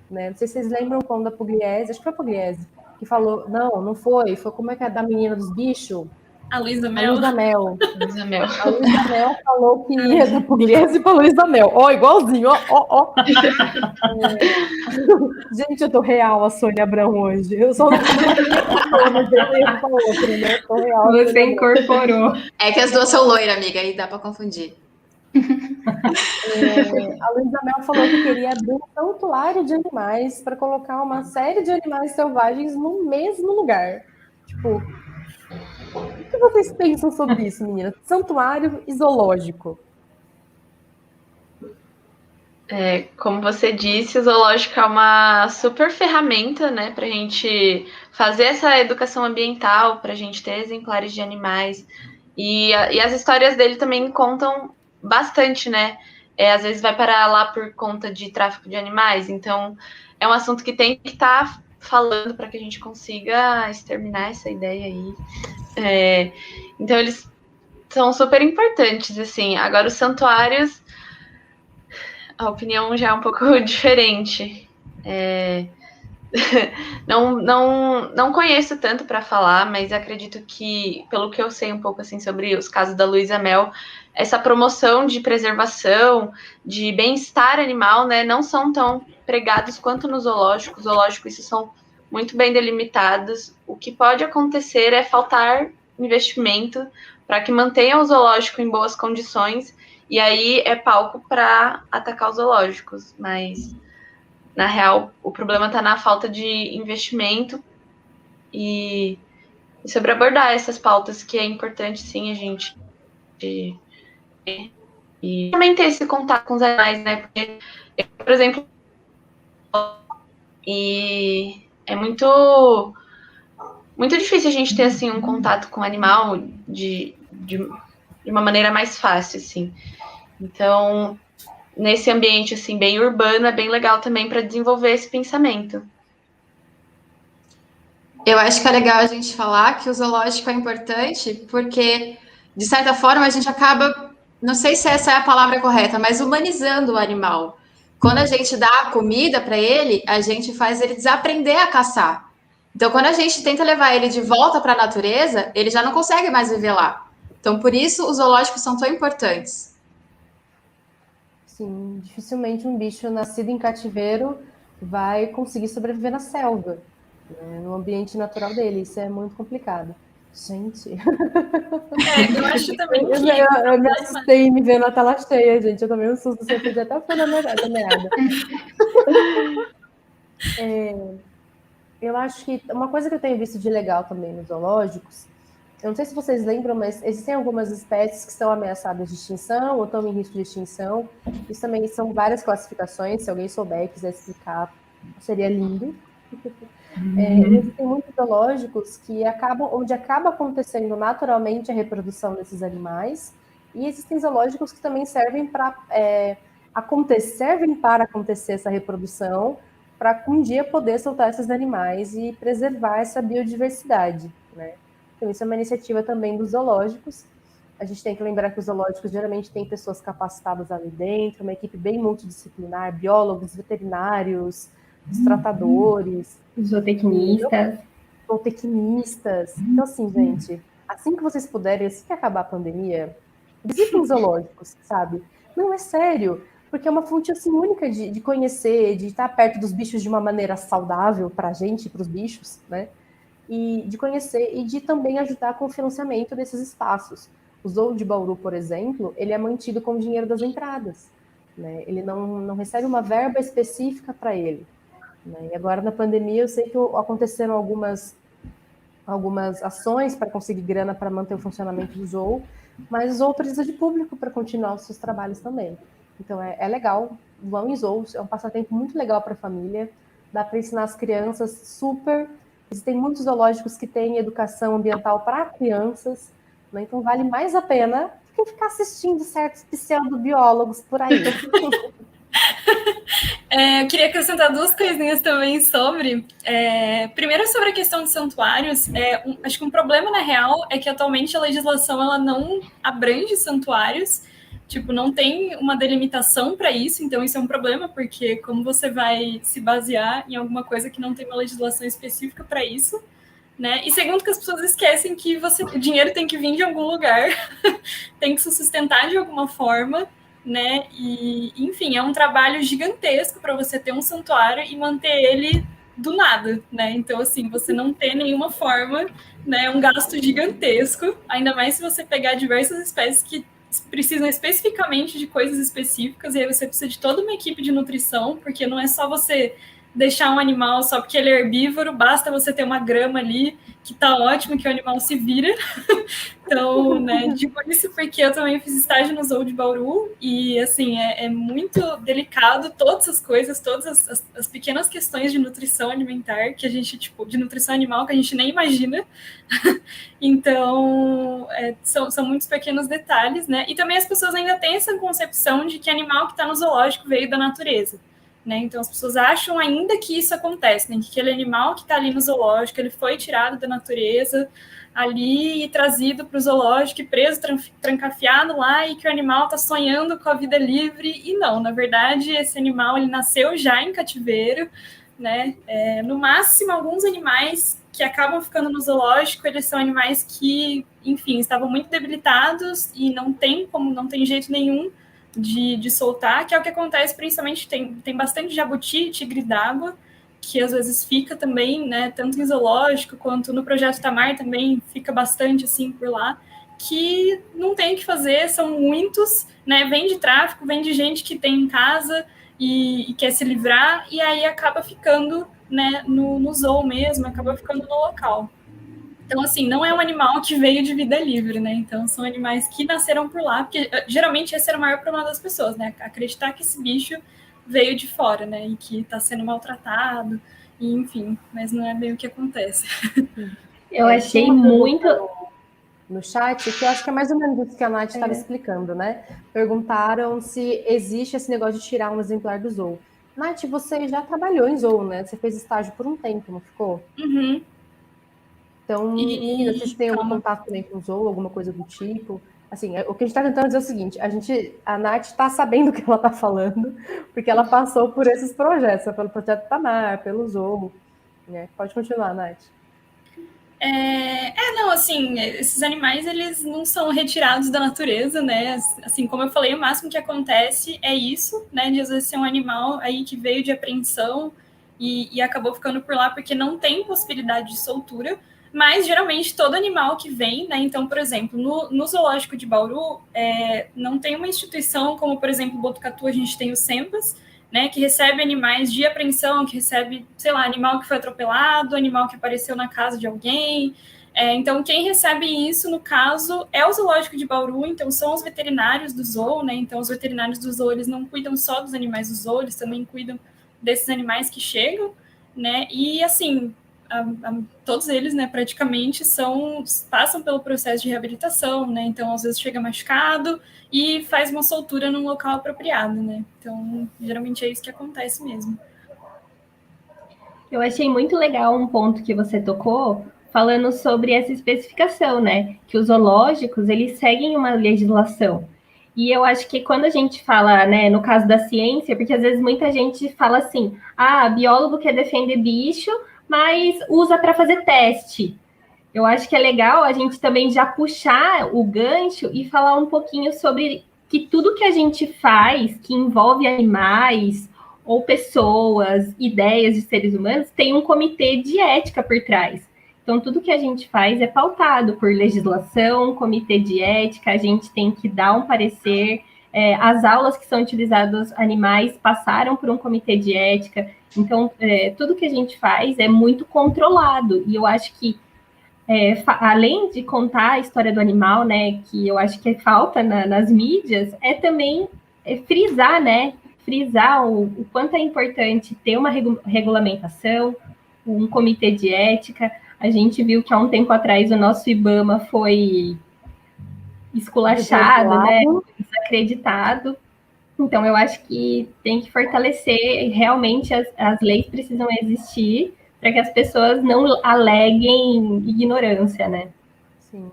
né? Não sei se vocês lembram quando a Pugliese, acho que foi a Pugliese, que falou, não foi como é que é da menina dos bichos? A Luísa A Mel. Luísa Mel. Luísa Mel. A Luísa Mel falou que ia da Pugliese para Luísa Mel. Ó, igualzinho, ó. Gente, eu tô real a Sônia Abrão hoje. Eu só não mas eu falo outra, né? Eu tô real. Você incorporou. É que as duas são loiras, amiga, aí dá pra confundir. A Luísa Mel falou que queria abrir um santuário de animais para colocar uma série de animais selvagens no mesmo lugar. Tipo, o que vocês pensam sobre isso, meninas? Santuário e zoológico. Como você disse, o zoológico é uma super ferramenta, né, para a gente fazer essa educação ambiental, para a gente ter exemplares de animais. E as histórias dele também contam bastante, né? Às vezes vai parar lá por conta de tráfico de animais, então é um assunto que tem que estar falando para que a gente consiga exterminar essa ideia aí. Então eles são super importantes, assim. Agora os santuários, a opinião já é um pouco diferente. Não conheço tanto para falar, mas acredito que, pelo que eu sei um pouco assim sobre os casos da Luísa Mel, essa promoção de preservação, de bem-estar animal, né, não são tão pregados quanto no zoológico. Os zoológicos, isso são muito bem delimitados. O que pode acontecer é faltar investimento para que mantenha o zoológico em boas condições, e aí é palco para atacar os zoológicos, mas na real, o problema está na falta de investimento e sobre abordar essas pautas que é importante, sim, a gente e também ter esse contato com os animais, né? Porque, por exemplo, e é muito difícil a gente ter assim um contato com o animal de uma maneira mais fácil, assim. Então, nesse ambiente assim bem urbano, é bem legal também para desenvolver esse pensamento. Eu acho que é legal a gente falar que o zoológico é importante porque, de certa forma, a gente acaba, não sei se essa é a palavra correta, mas humanizando o animal. Quando a gente dá a comida para ele, a gente faz ele desaprender a caçar. Então, quando a gente tenta levar ele de volta para a natureza, ele já não consegue mais viver lá. Então, por isso, os zoológicos são tão importantes. Sim, dificilmente um bicho nascido em cativeiro vai conseguir sobreviver na selva, né, no ambiente natural dele. Isso é muito complicado. Gente. Eu acho também que... Eu me assustei me vendo a tela cheia, gente. Eu tomei um susto, você podia até ficar na meada. Eu acho que uma coisa que eu tenho visto de legal também nos zoológicos, eu não sei se vocês lembram, mas existem algumas espécies que estão ameaçadas de extinção ou estão em risco de extinção. Isso também são várias classificações, se alguém souber e quiser explicar, seria lindo. Existem muitos zoológicos que onde acaba acontecendo naturalmente a reprodução desses animais, e existem zoológicos que também servem para acontecer essa reprodução, para um dia poder soltar esses animais e preservar essa biodiversidade, né? Então, isso é uma iniciativa também dos zoológicos. A gente tem que lembrar que os zoológicos geralmente têm pessoas capacitadas ali dentro, uma equipe bem multidisciplinar, biólogos, veterinários, os tratadores, zootecnistas. Então, assim, gente, assim que vocês puderem, assim que acabar a pandemia, visitem os zoológicos, sabe? Não, é sério, porque é uma fonte assim, única de conhecer, de estar perto dos bichos de uma maneira saudável para a gente e para os bichos, né? E de conhecer e de também ajudar com o financiamento desses espaços. O Zoo de Bauru, por exemplo, ele é mantido com o dinheiro das entradas, né? Ele não recebe uma verba específica para ele, né? E agora, na pandemia, eu sei que aconteceram algumas ações para conseguir grana para manter o funcionamento do Zoo, mas o Zoo precisa de público para continuar os seus trabalhos também. Então é legal, vão em zoos, é um passatempo muito legal para a família, dá para ensinar as crianças super. Existem muitos zoológicos que têm educação ambiental para crianças, né? Então vale mais a pena do que ficar assistindo certos pseudobiólogos por aí. Eu queria acrescentar 2 coisinhas também sobre. Primeiro, sobre a questão de santuários. Acho que um problema, na real, é que atualmente a legislação ela não abrange santuários. Tipo, não tem uma delimitação para isso, então isso é um problema, porque como você vai se basear em alguma coisa que não tem uma legislação específica para isso, né? E segundo, que as pessoas esquecem que o dinheiro tem que vir de algum lugar, tem que se sustentar de alguma forma, né? E, enfim, é um trabalho gigantesco para você ter um santuário e manter ele do nada, né? Então, assim, você não ter nenhuma forma, né? Um gasto gigantesco, ainda mais se você pegar diversas espécies que precisam especificamente de coisas específicas, e aí você precisa de toda uma equipe de nutrição, porque não é só você deixar um animal só porque ele é herbívoro, basta você ter uma grama ali, que tá ótimo, que o animal se vira. Então, né, digo isso porque eu também fiz estágio no Zoo de Bauru, e, assim, é muito delicado todas as coisas, todas as pequenas questões de nutrição alimentar que a gente, tipo, de nutrição animal que a gente nem imagina. Então, são muitos pequenos detalhes, né, e também as pessoas ainda têm essa concepção de que animal que está no zoológico veio da natureza. Né? Então, as pessoas acham ainda que isso acontece, né? Que aquele animal que está ali no zoológico, ele foi tirado da natureza ali e trazido para o zoológico e preso, trancafiado lá, e que o animal está sonhando com a vida livre. E não, na verdade, esse animal ele nasceu já em cativeiro, né? No máximo, alguns animais que acabam ficando no zoológico, eles são animais que, enfim, estavam muito debilitados e não tem jeito nenhum de soltar, que é o que acontece principalmente, tem bastante jabuti e tigre d'água, que às vezes fica também, né, tanto em zoológico quanto no Projeto Tamar também fica bastante assim por lá, que não tem o que fazer, são muitos, né, vem de tráfico, vem de gente que tem em casa e quer se livrar, e aí acaba ficando, né, no zoo mesmo, acaba ficando no local. Então, assim, não é um animal que veio de vida livre, né? Então, são animais que nasceram por lá, porque geralmente esse era o maior problema das pessoas, né? Acreditar que esse bicho veio de fora, né? E que está sendo maltratado, e, enfim, mas não é bem o que acontece. Eu achei muito... No chat, que eu acho que é mais ou menos isso que a Nath estava explicando, né? Perguntaram se existe esse negócio de tirar um exemplar do zoo. Nath, você já trabalhou em zoo, né? Você fez estágio por um tempo, não ficou? Uhum. Então, meninas, vocês têm algum contato também com o zoo, alguma coisa do tipo? Assim, o que a gente está tentando dizer é o seguinte, a Nath está sabendo o que ela está falando, porque ela passou por esses projetos, pelo Projeto Tamar, pelo zoo, né? Pode continuar, Nath. Não, assim, esses animais, eles não são retirados da natureza, né? Assim, como eu falei, o máximo que acontece é isso, né? De às vezes ser um animal aí que veio de apreensão e acabou ficando por lá porque não tem possibilidade de soltura. Mas, geralmente, todo animal que vem, né? Então, por exemplo, no zoológico de Bauru, não tem uma instituição como, por exemplo, Botucatu, a gente tem o SEMPAS, né? Que recebe animais de apreensão, que recebe, sei lá, animal que foi atropelado, animal que apareceu na casa de alguém. Então, quem recebe isso, no caso, é o zoológico de Bauru, então são os veterinários do zoo, né? Então, os veterinários do zoo, eles não cuidam só dos animais do zoo, eles também cuidam desses animais que chegam, né? E, assim... todos eles, né, praticamente passam pelo processo de reabilitação, né, então às vezes chega machucado e faz uma soltura num local apropriado, né, então geralmente é isso que acontece mesmo. Eu achei muito legal um ponto que você tocou, falando sobre essa especificação, né, que os zoológicos, eles seguem uma legislação. E eu acho que quando a gente fala, né, no caso da ciência, porque às vezes muita gente fala assim, biólogo quer defender bicho, mas usa para fazer teste. Eu acho que é legal a gente também já puxar o gancho e falar um pouquinho sobre que tudo que a gente faz, que envolve animais ou pessoas, ideias de seres humanos, tem um comitê de ética por trás. Então, tudo que a gente faz é pautado por legislação, comitê de ética, a gente tem que dar um parecer. As aulas que são utilizadas animais passaram por um comitê de ética. Então, tudo que a gente faz é muito controlado. E eu acho que, além de contar a história do animal, né, que eu acho que falta nas mídias, é também frisar, né? Frisar o quanto é importante ter uma regulamentação, um comitê de ética. A gente viu que há um tempo atrás o nosso IBAMA foi esculachado, né? Desacreditado. Então, eu acho que tem que fortalecer, realmente as leis precisam existir para que as pessoas não aleguem ignorância, né? Sim.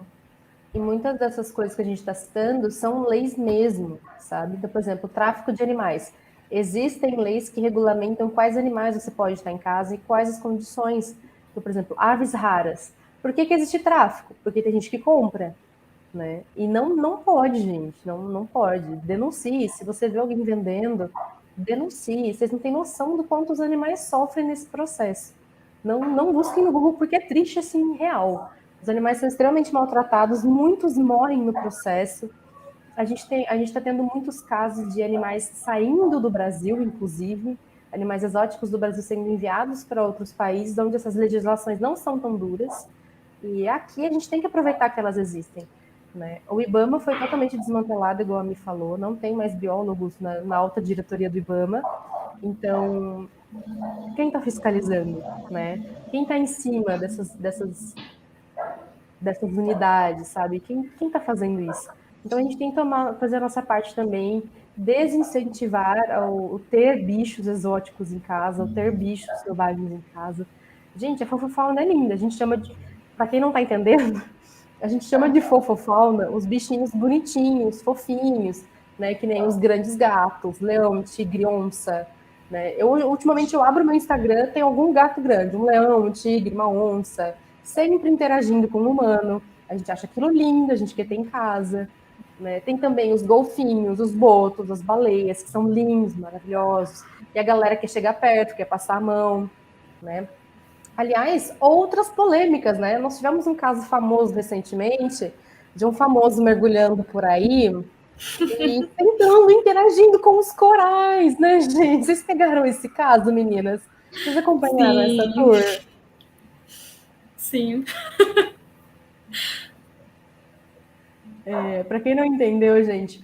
E muitas dessas coisas que a gente está citando são leis mesmo, sabe? Então, por exemplo, o tráfico de animais. Existem leis que regulamentam quais animais você pode estar em casa e quais as condições. Então, por exemplo, aves raras. Por que existe tráfico? Porque tem gente que compra, né? E não pode, gente, não pode. Denuncie. Se você vê alguém vendendo, denuncie. Vocês não têm noção do quanto os animais sofrem nesse processo. Não busquem no Google, porque é triste, assim, real. Os animais são extremamente maltratados, muitos morrem no processo. A gente está tendo muitos casos de animais saindo do Brasil, inclusive, animais exóticos do Brasil sendo enviados para outros países, onde essas legislações não são tão duras. E aqui a gente tem que aproveitar que elas existem, né? O IBAMA foi totalmente desmantelado, igual a Mi falou, não tem mais biólogos na alta diretoria do IBAMA. Então, quem está fiscalizando, né? Quem está em cima dessas unidades, sabe? Quem está fazendo isso? Então, a gente tem que fazer a nossa parte também, desincentivar o ter bichos exóticos em casa, o ter bichos selvagens em casa. Gente, a fofofauna é linda. A gente chama de... Para quem não está entendendo, a gente chama de fofofauna os bichinhos bonitinhos, fofinhos, né? Que nem os grandes gatos, leão, tigre, onça, né? Ultimamente eu abro meu Instagram, tem algum gato grande, um leão, um tigre, uma onça, sempre interagindo com o humano. A gente acha aquilo lindo, a gente quer ter em casa, né? Tem também os golfinhos, os botos, as baleias, que são lindos, maravilhosos. E a galera quer chegar perto, quer passar a mão, né? Aliás, outras polêmicas, né? Nós tivemos um caso famoso recentemente, de um famoso mergulhando por aí e tentando, interagindo com os corais, né, gente? Vocês pegaram esse caso, meninas? Vocês acompanharam essa tour? Sim. Para quem não entendeu, gente,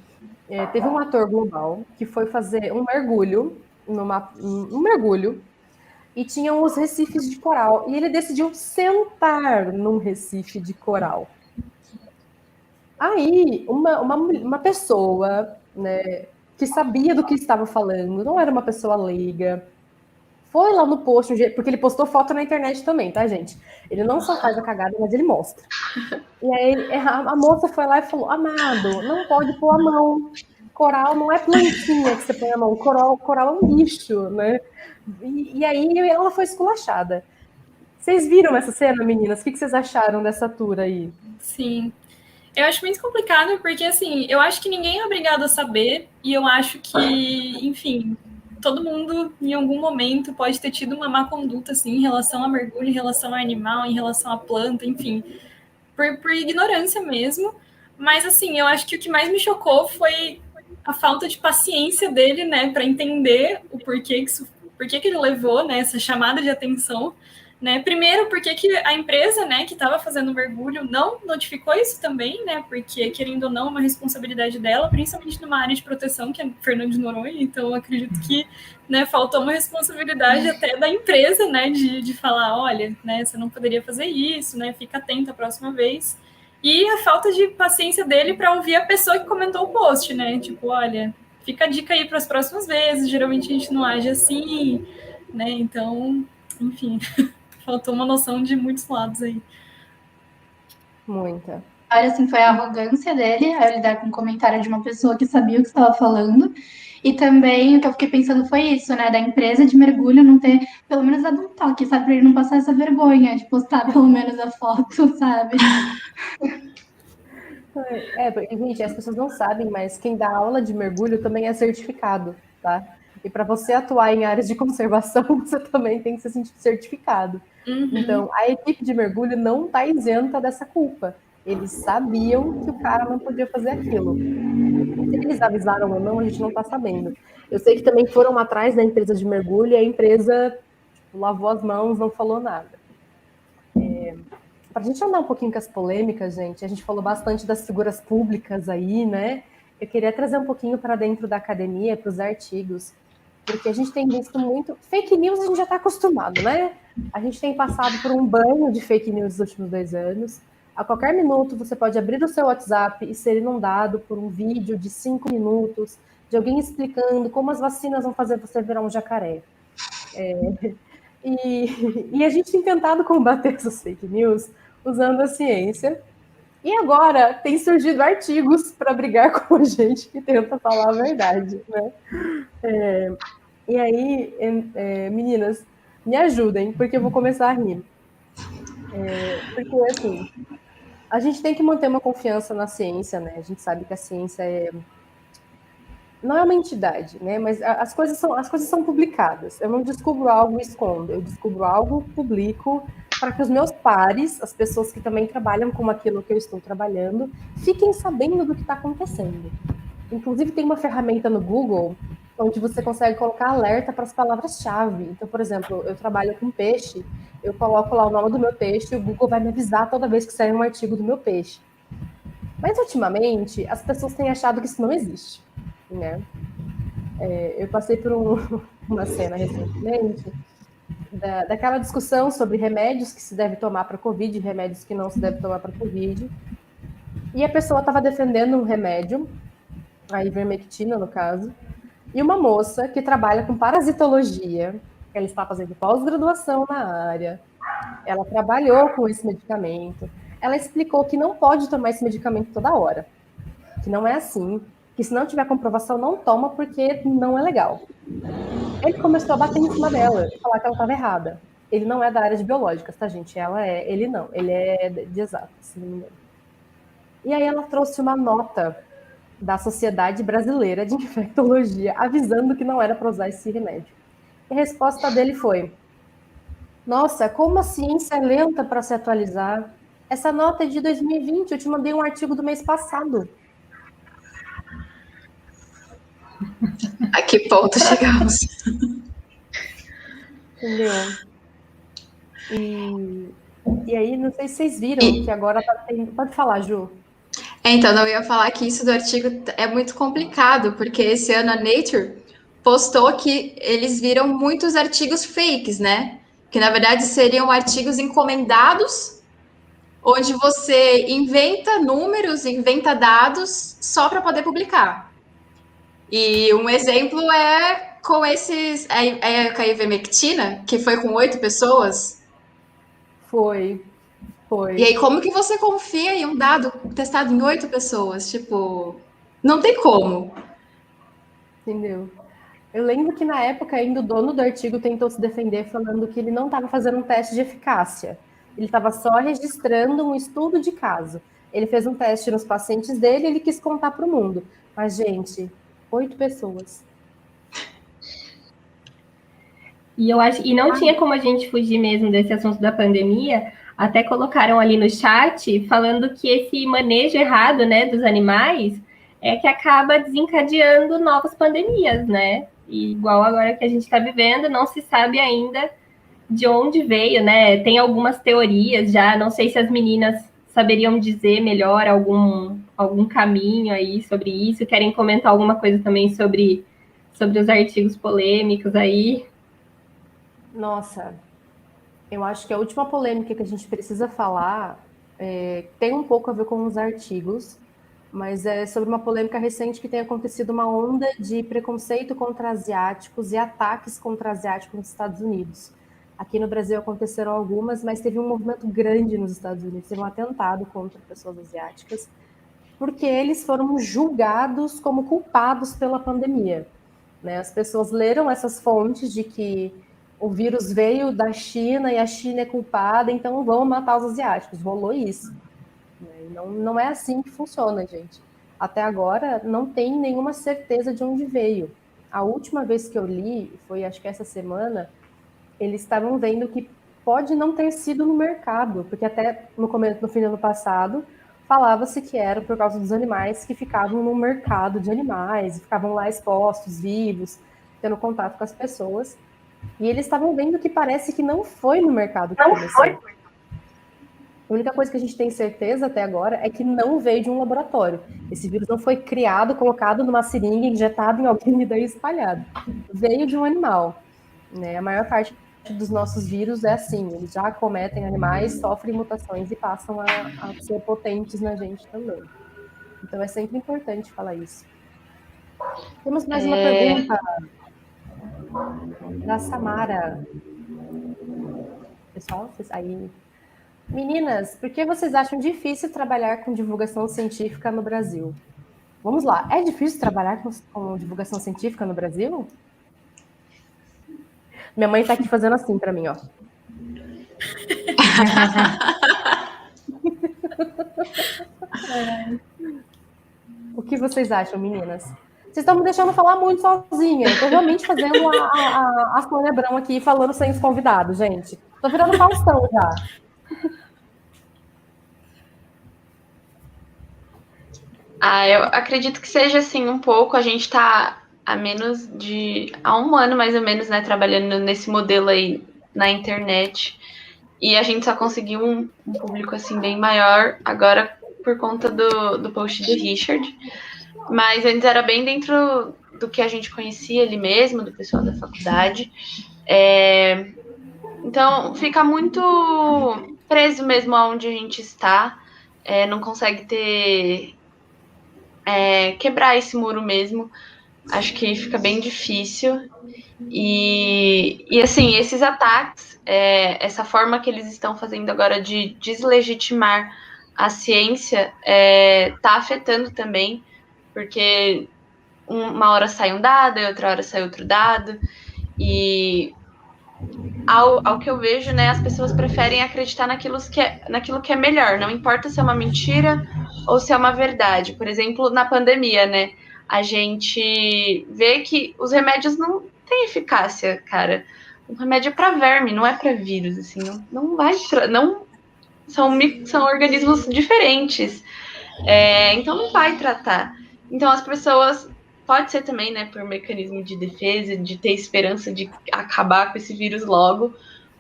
teve um ator global que foi fazer um mergulho, e tinham os recifes de coral, e ele decidiu sentar num recife de coral. Aí, uma pessoa, né, que sabia do que estava falando, não era uma pessoa leiga, foi lá no post, porque ele postou foto na internet também, tá, gente? Ele não só faz a cagada, mas ele mostra. E aí a moça foi lá e falou: amado, não pode pôr a mão. Coral não é plantinha que você põe a mão. Coral é um bicho, né? E aí ela foi esculachada. Vocês viram essa cena, meninas? O que vocês acharam dessa tour aí? Sim. Eu acho muito complicado, porque, assim, eu acho que ninguém é obrigado a saber, e eu acho que, enfim, todo mundo, em algum momento, pode ter tido uma má conduta, assim, em relação a mergulho, em relação ao animal, em relação à planta, enfim, por ignorância mesmo. Mas, assim, eu acho que o que mais me chocou foi a falta de paciência dele, né, para entender o porquê que ele levou, né, essa chamada de atenção, né? Primeiro, porque que a empresa, né, que estava fazendo o mergulho não notificou isso também, né? Porque, querendo ou não, é uma responsabilidade dela, principalmente numa área de proteção, que é Fernando de Noronha. Então, eu acredito que, né, faltou uma responsabilidade até da empresa, né, de falar, olha, né, você não poderia fazer isso, né? Fica atento a próxima vez. E a falta de paciência dele para ouvir a pessoa que comentou o post, né? Tipo, olha, fica a dica aí para as próximas vezes. Geralmente a gente não age assim, né? Então, enfim. Faltou uma noção de muitos lados aí. Muita. Olha, assim, foi a arrogância dele ao lidar com um comentário de uma pessoa que sabia o que estava falando. E também o que eu fiquei pensando foi isso, né? Da empresa de mergulho não ter, pelo menos, dado um toque, sabe? Pra ele não passar essa vergonha de postar pelo menos a foto, sabe? Gente, as pessoas não sabem, mas quem dá aula de mergulho também é certificado, tá? E para você atuar em áreas de conservação, você também tem que ser certificado. Uhum. Então, a equipe de mergulho não está isenta dessa culpa. Eles sabiam que o cara não podia fazer aquilo. Se eles avisaram ou não, a gente não está sabendo. Eu sei que também foram atrás da empresa de mergulho e a empresa lavou as mãos, não falou nada. Para a gente andar um pouquinho com as polêmicas, gente, a gente falou bastante das figuras públicas aí, né? eu queria trazer um pouquinho para dentro da academia, para os artigos, porque a gente tem visto muito... Fake news a gente já está acostumado, né? A gente tem passado por um banho de fake news nos últimos 2 anos. A qualquer minuto você pode abrir o seu WhatsApp e ser inundado por um vídeo de 5 minutos de alguém explicando como as vacinas vão fazer você virar um jacaré. E a gente tem tentado combater essas fake news usando a ciência. E agora tem surgido artigos para brigar com a gente que tenta falar a verdade, né? E aí, meninas, me ajudem, porque eu vou começar a rir. Porque, assim, a gente tem que manter uma confiança na ciência, né? A gente sabe que a ciência não é uma entidade, né? Mas as coisas são publicadas. Eu não descubro algo e escondo, eu descubro algo, publico, para que os meus pares, as pessoas que também trabalham com aquilo que eu estou trabalhando, fiquem sabendo do que está acontecendo. Inclusive, tem uma ferramenta no Google onde você consegue colocar alerta para as palavras-chave. Então, por exemplo, eu trabalho com peixe, eu coloco lá o nome do meu peixe e o Google vai me avisar toda vez que sair um artigo do meu peixe. Mas, ultimamente, as pessoas têm achado que isso não existe, né? Eu passei por uma cena recentemente daquela discussão sobre remédios que se deve tomar para Covid e remédios que não se deve tomar para Covid. E a pessoa estava defendendo um remédio, a ivermectina, no caso, e uma moça que trabalha com parasitologia, ela está fazendo pós-graduação na área, ela trabalhou com esse medicamento, ela explicou que não pode tomar esse medicamento toda hora, que não é assim, que se não tiver comprovação, não toma porque não é legal. Ele começou a bater em cima dela e falar que ela estava errada. Ele não é da área de biológicas, tá, gente? Ele não, ele é de exatas, se não me engano. E aí ela trouxe uma nota da Sociedade Brasileira de Infectologia avisando que não era para usar esse remédio. E a resposta dele foi: nossa, como a ciência é lenta para se atualizar. Essa nota é de 2020, eu te mandei um artigo do mês passado. A que ponto chegamos? Entendeu? E aí, não sei se vocês viram que agora tá tendo... Pode falar, Ju. Então, eu ia falar que isso do artigo é muito complicado, porque esse ano a Nature postou que eles viram muitos artigos fakes, né? Que na verdade seriam artigos encomendados, onde você inventa números, inventa dados só para poder publicar. E um exemplo é com esses... com a ivermectina, que foi com 8 pessoas. Foi. E aí, como que você confia em um dado testado em 8 pessoas? Tipo, não tem como. Entendeu? Eu lembro que na época ainda o dono do artigo tentou se defender falando que ele não estava fazendo um teste de eficácia. Ele estava só registrando um estudo de caso. Ele fez um teste nos pacientes dele e ele quis contar para o mundo. Mas, gente, 8 pessoas. E eu acho, e não tinha como a gente fugir mesmo desse assunto da pandemia. Até colocaram ali no chat falando que esse manejo errado, né, dos animais é que acaba desencadeando novas pandemias, né? E igual agora que a gente está vivendo, não se sabe ainda de onde veio, né? Tem algumas teorias já, não sei se as meninas saberiam dizer melhor algum caminho aí sobre isso. Querem comentar alguma coisa também sobre os artigos polêmicos aí? Nossa, eu acho que a última polêmica que a gente precisa falar tem um pouco a ver com os artigos, mas é sobre uma polêmica recente que tem acontecido uma onda de preconceito contra asiáticos e ataques contra asiáticos nos Estados Unidos. Aqui no Brasil aconteceram algumas, mas teve um movimento grande nos Estados Unidos, teve um atentado contra pessoas asiáticas, porque eles foram julgados como culpados pela pandemia, né? As pessoas leram essas fontes de que o vírus veio da China e a China é culpada, então vamos matar os asiáticos. Rolou isso. Não é assim que funciona, gente. Até agora, não tem nenhuma certeza de onde veio. A última vez que eu li, foi acho que essa semana, eles estavam vendo que pode não ter sido no mercado, porque até no fim do ano passado, falava-se que era por causa dos animais que ficavam no mercado de animais, ficavam lá expostos, vivos, tendo contato com as pessoas. E eles estavam vendo que parece que não foi no mercado que começou. A única coisa que a gente tem certeza até agora é que não veio de um laboratório. Esse vírus não foi criado, colocado numa seringa, injetado em alguém e daí espalhado. Veio de um animal, né? A maior parte dos nossos vírus é assim, eles já acometem animais, sofrem mutações e passam a ser potentes na gente também. Então é sempre importante falar isso. Temos mais uma pergunta da Samara. Pessoal, aí... Meninas, por que vocês acham difícil trabalhar com divulgação científica no Brasil? Vamos lá, é difícil trabalhar com divulgação científica no Brasil? Minha mãe tá aqui fazendo assim para mim, ó. O que vocês acham, meninas? Vocês estão me deixando falar muito sozinha. Eu tô realmente fazendo a Sônia Abrão aqui, falando sem os convidados, gente. Tô virando Faustão já. Eu acredito que seja assim um pouco. A gente está há um ano mais ou menos, né, trabalhando nesse modelo aí na internet, e a gente só conseguiu um público assim bem maior agora por conta do post do Richard, mas antes era bem dentro do que a gente conhecia ali mesmo, do pessoal da faculdade. Então fica muito preso mesmo aonde a gente está, não consegue quebrar esse muro mesmo. Acho que fica bem difícil. E assim, esses ataques, essa forma que eles estão fazendo agora de deslegitimar a ciência, está afetando também, porque uma hora sai um dado, e outra hora sai outro dado, e ao que eu vejo, né, as pessoas preferem acreditar naquilo que é melhor, não importa se é uma mentira ou se é uma verdade. Por exemplo, na pandemia, né, a gente vê que os remédios não têm eficácia, cara. O remédio é para verme, não é para vírus, assim, não vai, não são organismos diferentes, então não vai tratar. Então as pessoas, pode ser também, né, por mecanismo de defesa, de ter esperança de acabar com esse vírus logo,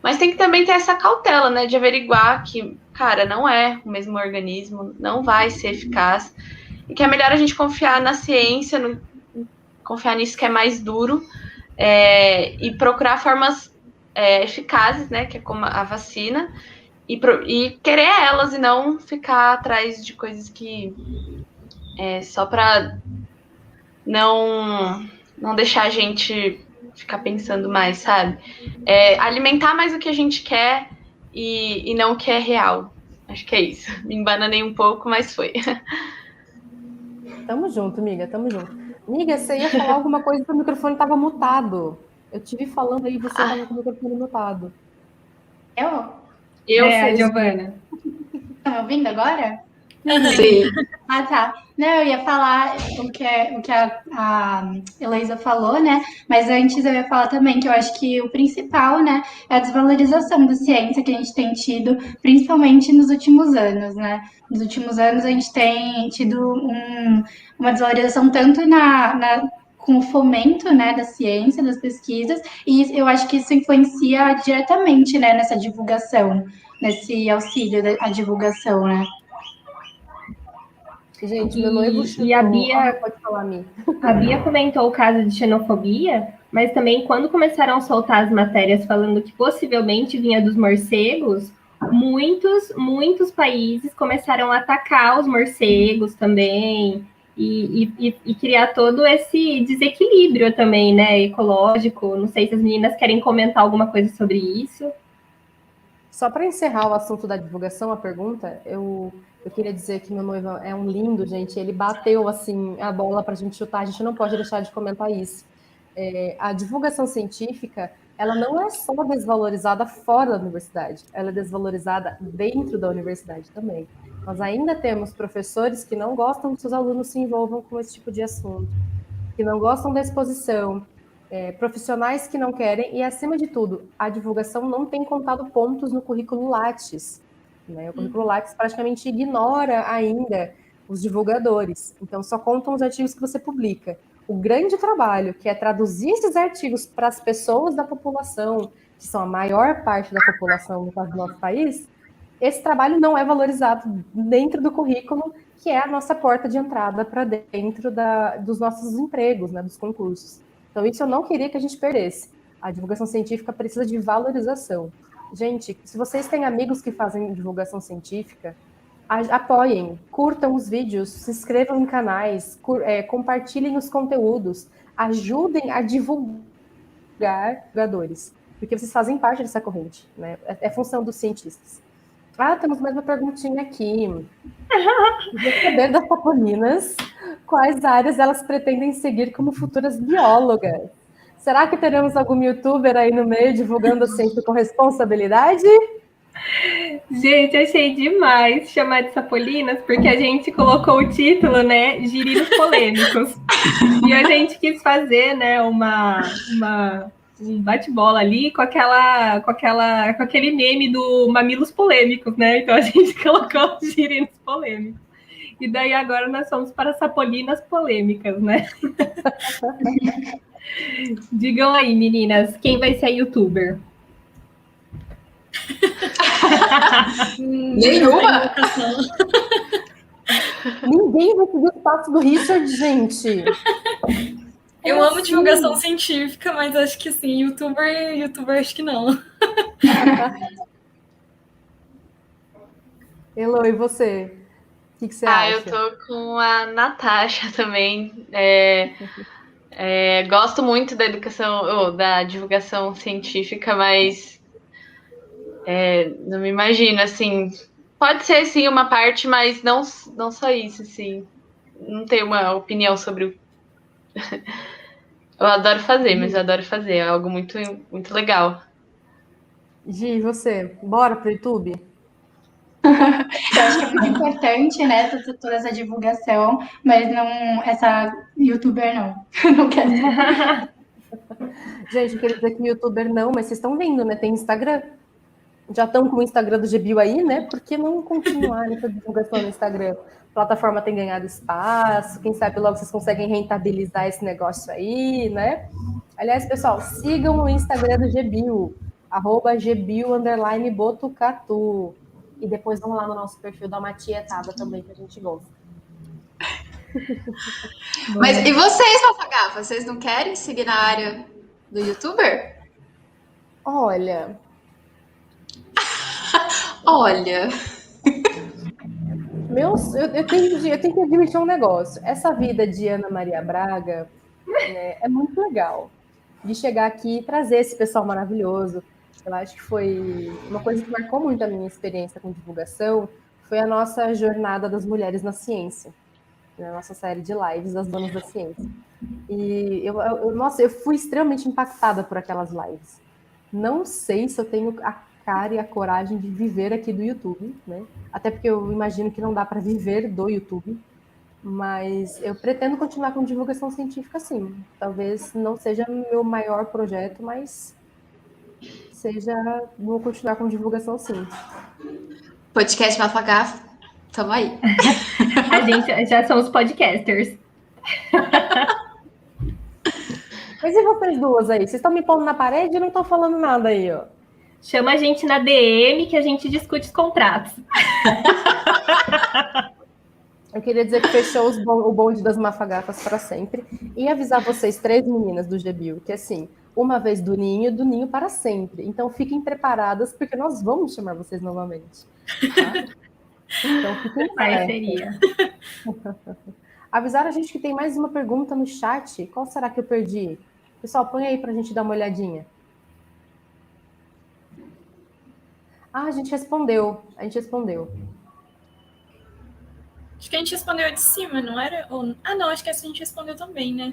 mas tem que também ter essa cautela, né, de averiguar que, cara, não é o mesmo organismo, não vai ser eficaz, e que é melhor a gente confiar na ciência, confiar nisso que é mais duro, e procurar formas eficazes, né, que é como a vacina, e querer elas e não ficar atrás de coisas que só para não deixar a gente ficar pensando mais, sabe? Alimentar mais o que a gente quer e não o que é real. Acho que é isso. Me embananei um pouco, mas foi. Tamo junto, amiga, tamo junto. Amiga, você ia falar alguma coisa que o microfone estava mutado. Eu te vi falando aí, você estava com o microfone mutado. Eu? Giovana. Tá me ouvindo agora? Sim. Ah, tá. Não, eu ia falar o que a Heloísa falou, né? Mas antes eu ia falar também que eu acho que o principal, né, é a desvalorização da ciência que a gente tem tido, principalmente nos últimos anos, né? Nos últimos anos a gente tem tido uma desvalorização tanto com o fomento, né, da ciência, das pesquisas, e eu acho que isso influencia diretamente, né, nessa divulgação, nesse auxílio à divulgação, né? Gente, meu noivo chutou. E a Bia, pode falar, Mi. A Bia comentou o caso de xenofobia, mas também quando começaram a soltar as matérias falando que possivelmente vinha dos morcegos, muitos países começaram a atacar os morcegos também e criar todo esse desequilíbrio também, né, ecológico. Não sei se as meninas querem comentar alguma coisa sobre isso. Só para encerrar o assunto da divulgação, a pergunta, eu queria dizer que meu noivo é um lindo, gente. Ele bateu assim a bola para a gente chutar. A gente não pode deixar de comentar isso. A divulgação científica, ela não é só desvalorizada fora da universidade, ela é desvalorizada dentro da universidade também. Nós ainda temos professores que não gostam que seus alunos se envolvam com esse tipo de assunto, que não gostam da exposição, profissionais que não querem, e acima de tudo, a divulgação não tem contado pontos no currículo Lattes, né? O currículo Lattes praticamente ignora ainda os divulgadores, então só contam os artigos que você publica. O grande trabalho, que é traduzir esses artigos para as pessoas da população, que são a maior parte da população no caso do nosso país, esse trabalho não é valorizado dentro do currículo, que é a nossa porta de entrada para dentro dos nossos empregos, né, dos concursos. Então, isso eu não queria que a gente perdesse. A divulgação científica precisa de valorização. Gente, se vocês têm amigos que fazem divulgação científica, apoiem, curtam os vídeos, se inscrevam em canais, compartilhem os conteúdos, ajudem a divulgar jogadores, porque vocês fazem parte dessa corrente, né? É função dos cientistas. Temos mais uma perguntinha aqui. Queria saber das sapolinas quais áreas elas pretendem seguir como futuras biólogas. Será que teremos algum youtuber aí no meio divulgando sempre com responsabilidade? Gente, achei demais chamar de sapolinas, porque a gente colocou o título, né, Girinos Polêmicos. E a gente quis fazer, né, um bate-bola ali com aquele meme do Mamilos Polêmicos, né? Então a gente colocou os Girinos Polêmicos. E daí agora nós somos para sapolinas polêmicas, né? Digam aí, meninas, quem vai ser a youtuber? Nenhuma? Ninguém vai seguir o espaço do Richard, gente. Eu amo divulgação científica, mas acho que sim, youtuber acho que não. Elo, e você? O que você acha? Eu tô com a Natasha também. Gosto muito da educação, da divulgação científica, mas não me imagino, assim. Pode ser, sim, uma parte, mas não só isso, assim. Não tenho uma opinião sobre o... Eu adoro fazer, mas eu adoro fazer. É algo muito, muito legal. Gi, e você? Bora pro YouTube? Eu acho que é muito importante, né, toda essa divulgação, mas não essa youtuber não. Não quero. Gente, eu queria dizer que youtuber não, mas vocês estão vendo, né? Tem Instagram. Já estão com o Instagram do GBio aí, né? Por que não continuar nessa divulgação no Instagram? A plataforma tem ganhado espaço, quem sabe logo vocês conseguem rentabilizar esse negócio aí, né? Aliás, pessoal, sigam o Instagram do GBio, @gbio_botucatu. E depois vão lá no nosso perfil da uma tietada também, que a gente gosta. Mas e vocês, Mafagafa? Vocês não querem seguir na área do youtuber? Olha... Eu tenho que admitir um negócio. Essa vida de Ana Maria Braga, né, é muito legal. De chegar aqui e trazer esse pessoal maravilhoso. Eu acho que foi uma coisa que marcou muito a minha experiência com divulgação, foi a nossa jornada das mulheres na ciência, né? A nossa série de lives das donas da ciência. E eu fui extremamente impactada por aquelas lives. Não sei se eu tenho a cara e a coragem de viver aqui do YouTube, né? Até porque eu imagino que não dá para viver do YouTube, mas eu pretendo continuar com divulgação científica, sim. Talvez não seja meu maior projeto, mas vou continuar com divulgação, sim. Podcast Mafagafa, tamo aí. A gente já somos podcasters. Mas e vocês duas aí? Vocês estão me pondo na parede e não estão falando nada aí, ó. Chama a gente na DM que a gente discute os contratos. Eu queria dizer que fechou o bonde das mafagafas para sempre. E avisar vocês, 3 meninas do GBio, que assim, uma vez do ninho para sempre. Então fiquem preparadas, porque nós vamos chamar vocês novamente. Tá? Então fiquem Parceria. Avisaram a gente que tem mais uma pergunta no chat. Qual será que eu perdi? Pessoal, põe aí para a gente dar uma olhadinha. A gente respondeu. Acho que a gente respondeu a de cima, não era? Não, acho que essa a gente respondeu também, né?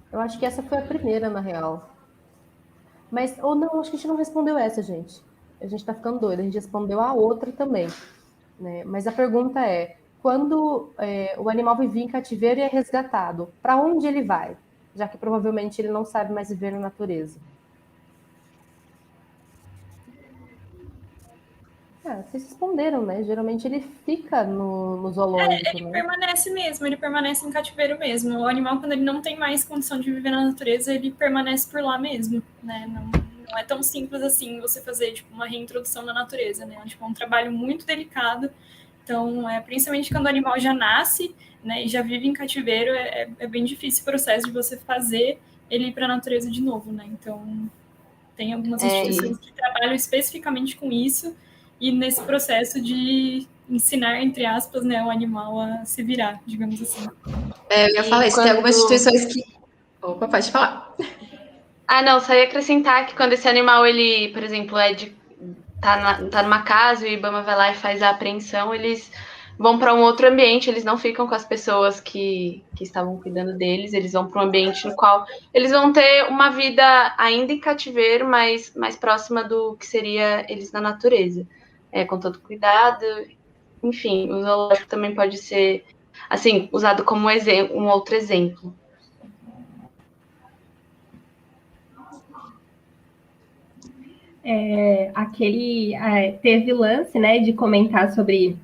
Eu acho que essa foi a primeira, na real. Mas, ou não, acho que a gente não respondeu essa, gente. A gente tá ficando doida, a gente respondeu a outra também. Né? Mas a pergunta é, quando o animal vive em cativeiro e é resgatado, para onde ele vai? Já que provavelmente ele não sabe mais viver na natureza. Vocês responderam, né? Geralmente ele fica no zoológico, ele permanece mesmo, ele permanece em cativeiro mesmo. O animal, quando ele não tem mais condição de viver na natureza, ele permanece por lá mesmo, né? não é tão simples assim você fazer tipo, uma reintrodução na natureza, né? Tipo, é um trabalho muito delicado. Então, principalmente quando o animal já nasce, né, e já vive em cativeiro, é bem difícil o processo de você fazer ele ir para a natureza de novo, né? Então, tem algumas instituições que trabalham especificamente com isso e nesse processo de ensinar, entre aspas, né, o animal a se virar, digamos assim. Eu ia falar isso, tem algumas instituições que... Opa, pode falar. Não, só ia acrescentar que quando esse animal, ele, por exemplo, tá numa casa e o IBAMA vai lá e faz a apreensão, eles vão para um outro ambiente, eles não ficam com as pessoas que estavam cuidando deles, eles vão para um ambiente no qual eles vão ter uma vida ainda em cativeiro, mas mais próxima do que seria eles na natureza, com todo cuidado. Enfim, o zoológico também pode ser, assim, usado como um outro exemplo. Teve lance, né, de comentar sobre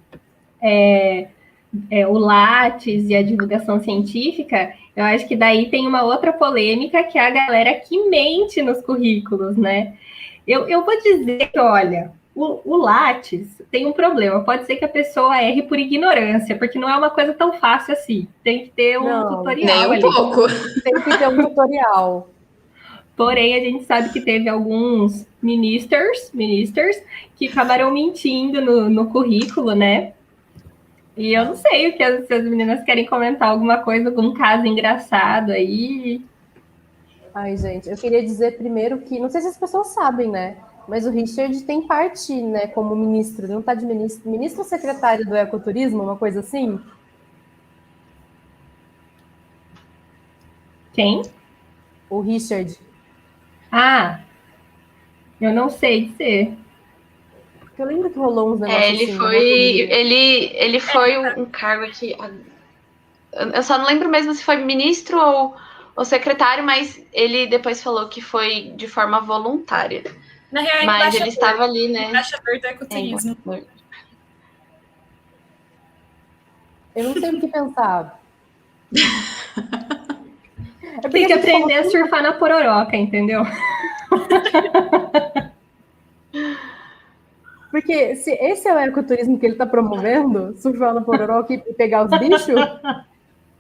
o Lattes e a divulgação científica. Eu acho que daí tem uma outra polêmica, que é a galera que mente nos currículos, né? Eu vou dizer que, olha, o Lattes tem um problema. Pode ser que a pessoa erre por ignorância, porque não é uma coisa tão fácil assim. Tem que ter um tutorial. Nem um pouco. Tem que ter um tutorial. Porém, a gente sabe que teve alguns ministers que acabaram mentindo no currículo, né? E eu não sei se as meninas querem comentar alguma coisa, algum caso engraçado aí. Ai, gente, eu queria dizer primeiro que, não sei se as pessoas sabem, né? Mas o Richard tem parte, né, como ministro. Ele não está de ministro ou secretário do ecoturismo, uma coisa assim? Quem? O Richard. Eu não sei dizer. Porque eu lembro que rolou uns negócios ele foi um cargo que... Eu só não lembro mesmo se foi ministro ou secretário, mas ele depois falou que foi de forma voluntária. Na real, mas ele estava ali, né? Embaixador do ecoturismo. Eu não sei o que pensar. Tem que aprender a surfar na pororoca, entendeu? Porque se esse é o ecoturismo que ele está promovendo, surfar na pororoca e pegar os bichos,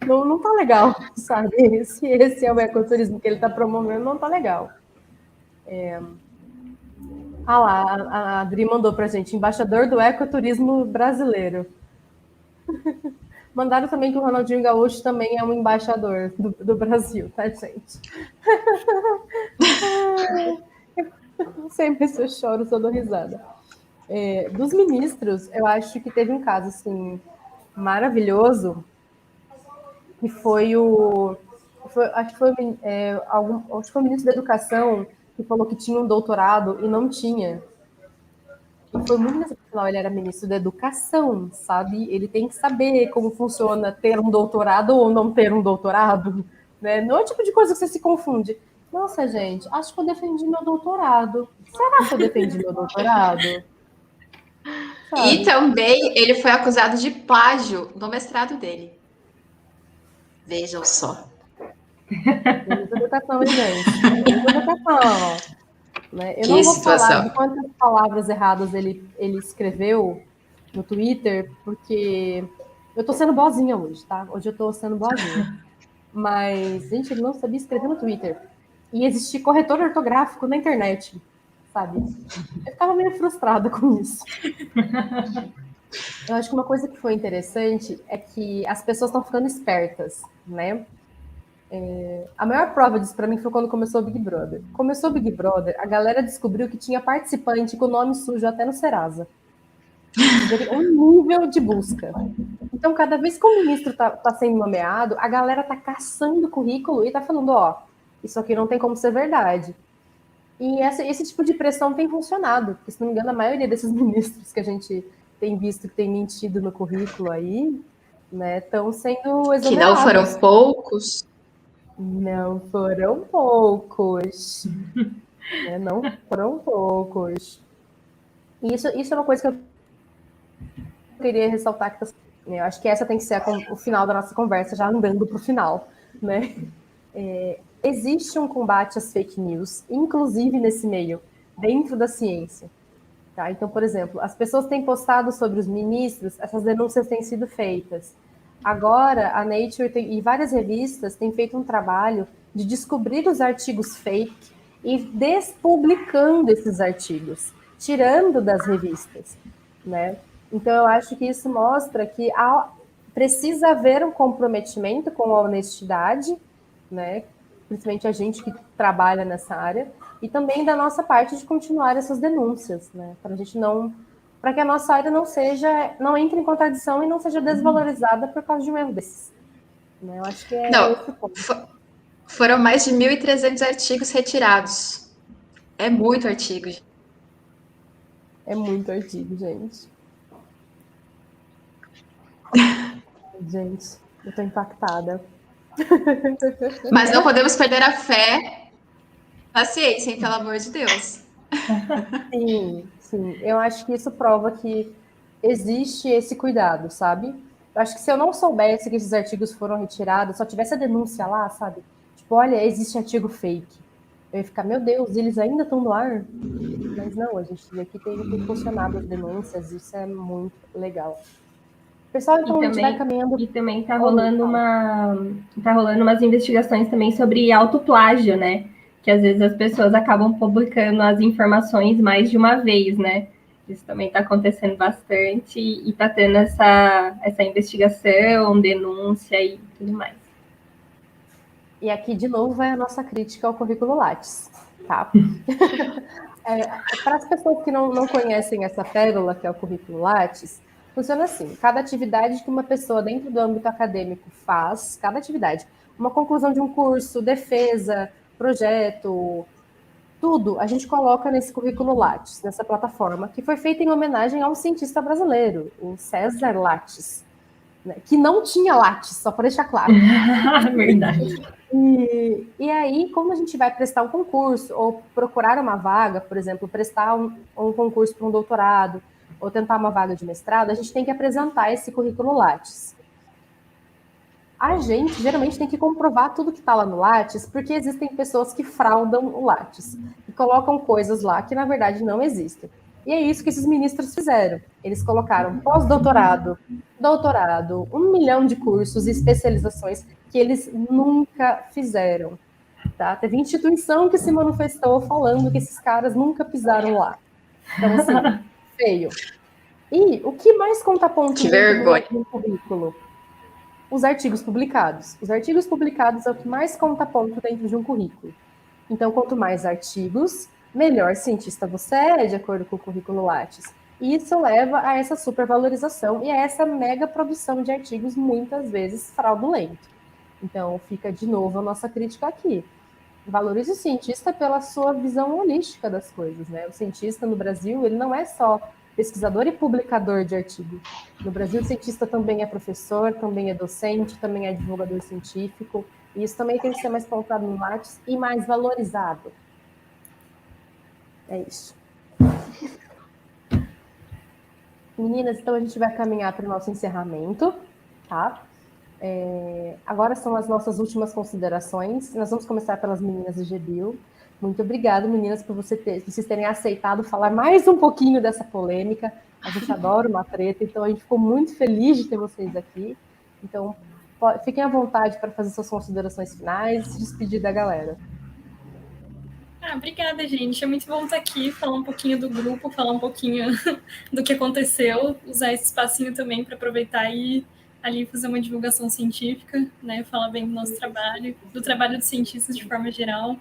não tá legal, sabe? Se esse é o ecoturismo que ele está promovendo, não tá legal. A Adri mandou pra gente, embaixador do ecoturismo brasileiro. Mandaram também que o Ronaldinho Gaúcho também é um embaixador do Brasil, tá, gente? Sempre se eu choro, só dou risada. Dos ministros, eu acho que teve um caso, assim, maravilhoso, que foi acho que foi o ministro da Educação que falou que tinha um doutorado e não tinha. E foi muito excepcional, ele era ministro da Educação, sabe? Ele tem que saber como funciona ter um doutorado ou não ter um doutorado, né? Não é o tipo de coisa que você se confunde. Nossa, gente, acho que eu defendi meu doutorado. Será que eu defendi meu doutorado? Sabe? E também ele foi acusado de plágio no mestrado dele. Vejam só. Muita educação, hein, gente? Muita educação. Né? Eu não vou falar de quantas palavras erradas ele escreveu no Twitter, porque eu tô sendo boazinha hoje, tá? Hoje eu tô sendo boazinha. Mas, gente, ele não sabia escrever no Twitter. E existia corretor ortográfico na internet, sabe? Eu ficava meio frustrada com isso. Eu acho que uma coisa que foi interessante é que as pessoas estão ficando espertas, né? A maior prova disso para mim foi quando começou o Big Brother. Começou o Big Brother, a galera descobriu que tinha participante com nome sujo até no Serasa. Um nível de busca. Então, cada vez que o ministro tá sendo nomeado, a galera tá caçando o currículo e tá falando, isso aqui não tem como ser verdade. E esse tipo de pressão tem funcionado, porque, se não me engano, a maioria desses ministros que a gente tem visto que tem mentido no currículo aí, né, estão sendo exonerados. Que não foram poucos. Não foram poucos. Não foram poucos. E isso é uma coisa que eu queria ressaltar. Que eu acho que essa tem que ser o final da nossa conversa, já andando para o final. Né? existe um combate às fake news, inclusive nesse meio, dentro da ciência. Tá? Então, por exemplo, as pessoas têm postado sobre os ministros, essas denúncias têm sido feitas. Agora, a Nature e várias revistas têm feito um trabalho de descobrir os artigos fake e despublicando esses artigos, tirando das revistas, né? Então, eu acho que isso mostra que precisa haver um comprometimento com a honestidade, né? Principalmente a gente que trabalha nessa área, e também da nossa parte de continuar essas denúncias, né? Para que a nossa área não entre em contradição e não seja desvalorizada por causa de um erro desses. Né? Eu acho que é esse ponto. Foram mais de 1.300 artigos retirados. É muito artigo. É muito artigo, gente. Gente, eu tô impactada. Mas não podemos perder a fé na ciência, hein, pelo amor de Deus. Sim. Eu acho que isso prova que existe esse cuidado, sabe? Eu acho que se eu não soubesse que esses artigos foram retirados, só tivesse a denúncia lá, sabe? Tipo, olha, existe artigo fake. Eu ia ficar, meu Deus, eles ainda estão no ar? Mas não, a gente aqui tem funcionado as denúncias, isso é muito legal. Pessoal, então a gente vai caminhando. E também tá rolando umas investigações também sobre autoplágio, né? Que às vezes as pessoas acabam publicando as informações mais de uma vez, né? Isso também está acontecendo bastante e está tendo essa investigação, denúncia e tudo mais. E aqui, de novo, vai a nossa crítica ao currículo Lattes, tá? Para as pessoas que não conhecem essa pérola, que é o currículo Lattes, funciona assim, cada atividade que uma pessoa dentro do âmbito acadêmico faz, cada atividade, uma conclusão de um curso, defesa, projeto, tudo a gente coloca nesse currículo Lattes, nessa plataforma, que foi feita em homenagem a um cientista brasileiro, o César Lattes, né, que não tinha Lattes, só para deixar claro. Verdade. E aí, quando a gente vai prestar um concurso, ou procurar uma vaga, por exemplo, prestar um concurso para um doutorado, ou tentar uma vaga de mestrado, a gente tem que apresentar esse currículo Lattes. A gente, geralmente, tem que comprovar tudo que está lá no Lattes, porque existem pessoas que fraudam o Lattes, e colocam coisas lá que, na verdade, não existem. E é isso que esses ministros fizeram. Eles colocaram pós-doutorado, doutorado, 1 milhão de cursos e especializações que eles nunca fizeram. Tá? Teve instituição que se manifestou falando que esses caras nunca pisaram lá. Então, assim, feio. E o que mais conta ponto no currículo? Os artigos publicados. Os artigos publicados é o que mais conta ponto dentro de um currículo. Então, quanto mais artigos, melhor cientista você é, de acordo com o currículo Lattes. E isso leva a essa supervalorização e a essa mega produção de artigos, muitas vezes fraudulento. Então, fica de novo a nossa crítica aqui. Valorize o cientista pela sua visão holística das coisas, né? O cientista no Brasil, ele não é só pesquisador e publicador de artigo. No Brasil, o cientista também é professor, também é docente, também é divulgador científico. E isso também tem que ser mais pautado no Lattes e mais valorizado. É isso. Meninas, então a gente vai caminhar para o nosso encerramento, tá? Agora são as nossas últimas considerações. Nós vamos começar pelas meninas do GBio. Muito obrigada, meninas, por vocês terem aceitado falar mais um pouquinho dessa polêmica. A gente adora uma treta, então a gente ficou muito feliz de ter vocês aqui. Então, fiquem à vontade para fazer suas considerações finais e se despedir da galera. Obrigada, gente. É muito bom estar aqui, falar um pouquinho do grupo, falar um pouquinho do que aconteceu, usar esse espacinho também para aproveitar e ali fazer uma divulgação científica, né? Falar bem do nosso trabalho, do trabalho dos cientistas de forma geral.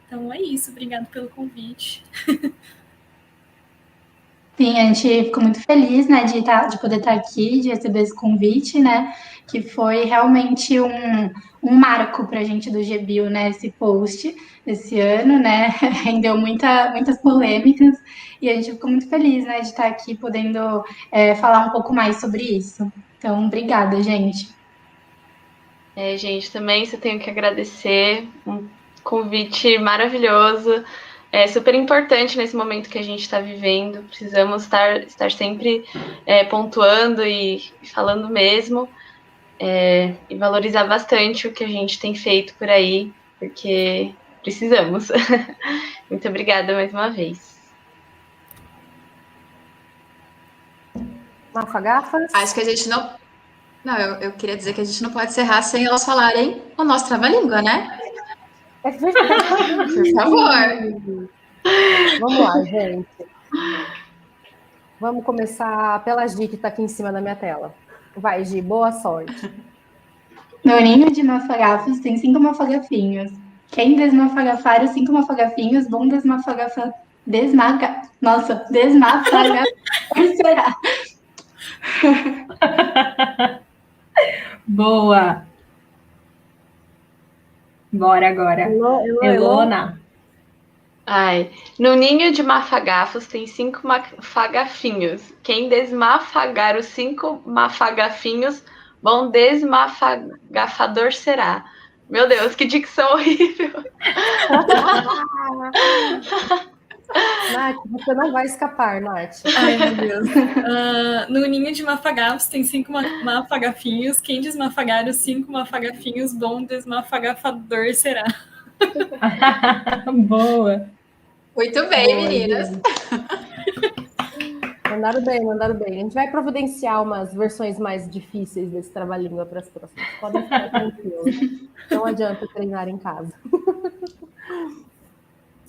Então é isso, obrigado pelo convite. Sim, a gente ficou muito feliz, né, de poder estar aqui, de receber esse convite, né, que foi realmente um marco para a gente do GBio, né, esse post desse ano, né, rendeu muitas polêmicas, e a gente ficou muito feliz, né, de estar aqui podendo falar um pouco mais sobre isso. Então, obrigada, gente. Gente, também só tenho que agradecer, um convite maravilhoso, super importante nesse momento que a gente está vivendo, precisamos estar sempre pontuando e falando mesmo, e valorizar bastante o que a gente tem feito por aí, porque precisamos. Muito obrigada mais uma vez. Mafagafas? Acho que a gente não... Não, eu queria dizer que a gente não pode encerrar sem elas falarem o nosso trava-língua, né? É verdade. Por favor. Vamos lá, gente. Vamos começar pela Gi, que está aqui em cima da minha tela. Vai, Gi, boa sorte. No ninho de mafagafos tem 5 mafagafinhos. Quem desmafagafar os 5 mafagafinhos, bom desmafagafa... desmafagafar será. Boa! Bora agora. Elona. Ai, no ninho de mafagafos tem 5 mafagafinhos. Quem desmafagar os 5 mafagafinhos, bom desmafagafador será. Meu Deus, que dicção horrível. Nath, você não vai escapar, Nath. Ai, meu Deus. No ninho de mafagafos tem 5 mafagafinhos. Quem desmafagar os 5 mafagafinhos, bom desmafagafador será. Boa. Muito bem, meninas. Mandaram bem. A gente vai providenciar umas versões mais difíceis desse trava-língua para as próximas. Podem ficar tranquilos. Não adianta treinar em casa.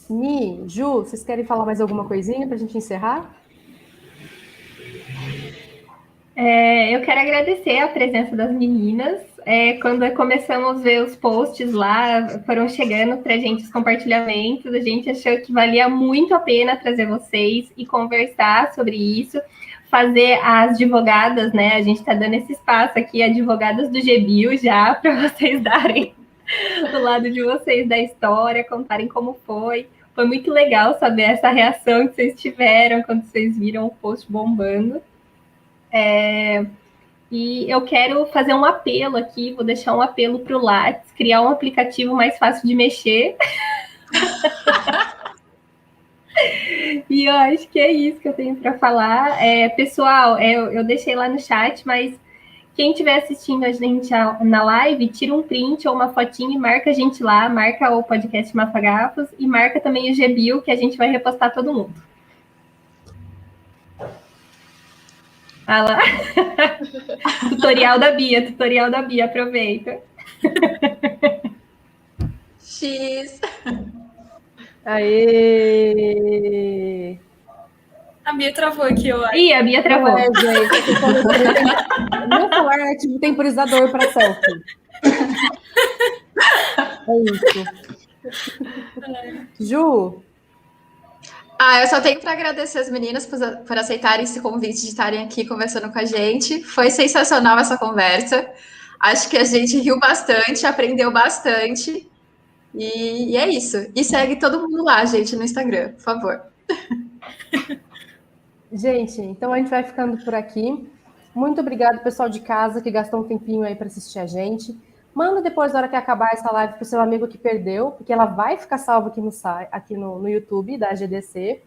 Mi, Ju, vocês querem falar mais alguma coisinha para a gente encerrar? Eu quero agradecer a presença das meninas. Quando começamos a ver os posts lá, foram chegando para a gente os compartilhamentos, a gente achou que valia muito a pena trazer vocês e conversar sobre isso, fazer as advogadas, né? A gente está dando esse espaço aqui, advogadas do GBio já, para vocês darem do lado de vocês da história, contarem como foi. Foi muito legal saber essa reação que vocês tiveram quando vocês viram o post bombando. E eu quero fazer um apelo aqui, vou deixar um apelo para o Lattes, criar um aplicativo mais fácil de mexer. E eu acho que é isso que eu tenho para falar. Pessoal, eu deixei lá no chat, mas quem estiver assistindo a gente na live, tira um print ou uma fotinha e marca a gente lá, marca o podcast Mafagafos e marca também o GBio, que a gente vai repostar todo mundo. Ah lá. Tutorial da Bia, aproveita. X. Aê! A Bia travou aqui, eu acho. Ih, a Bia travou. Gente. Meu celular é tipo temporizador para selfie. É isso. Ju? Eu só tenho para agradecer as meninas por aceitarem esse convite de estarem aqui conversando com a gente. Foi sensacional essa conversa. Acho que a gente riu bastante, aprendeu bastante. E é isso. E segue todo mundo lá, gente, no Instagram, por favor. Gente, então a gente vai ficando por aqui. Muito obrigado, pessoal de casa, que gastou um tempinho aí para assistir a gente. Manda depois, na hora que acabar essa live, para o seu amigo que perdeu, porque ela vai ficar salva aqui no YouTube da GDC.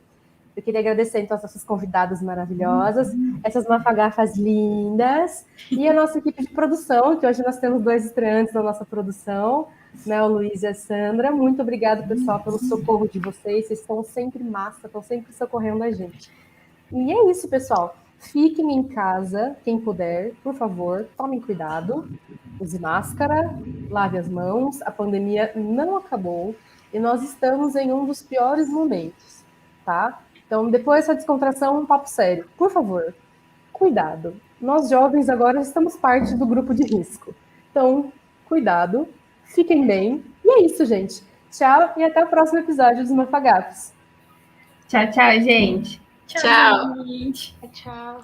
Eu queria agradecer, então, as nossas convidadas maravilhosas, essas mafagafas lindas, e a nossa equipe de produção, que hoje nós temos 2 estreantes na nossa produção, né, o Luiz e a Sandra. Muito obrigado, pessoal, pelo socorro de vocês. Vocês estão sempre massa, estão sempre socorrendo a gente. E é isso, pessoal. Fiquem em casa, quem puder, por favor, tomem cuidado, use máscara, lave as mãos, a pandemia não acabou e nós estamos em um dos piores momentos, tá? Então, depois dessa descontração, um papo sério. Por favor, cuidado. Nós jovens agora estamos parte do grupo de risco. Então, cuidado, fiquem bem. E é isso, gente. Tchau e até o próximo episódio dos Mafagafos. Tchau, gente. Tchau. Gente. Tchau.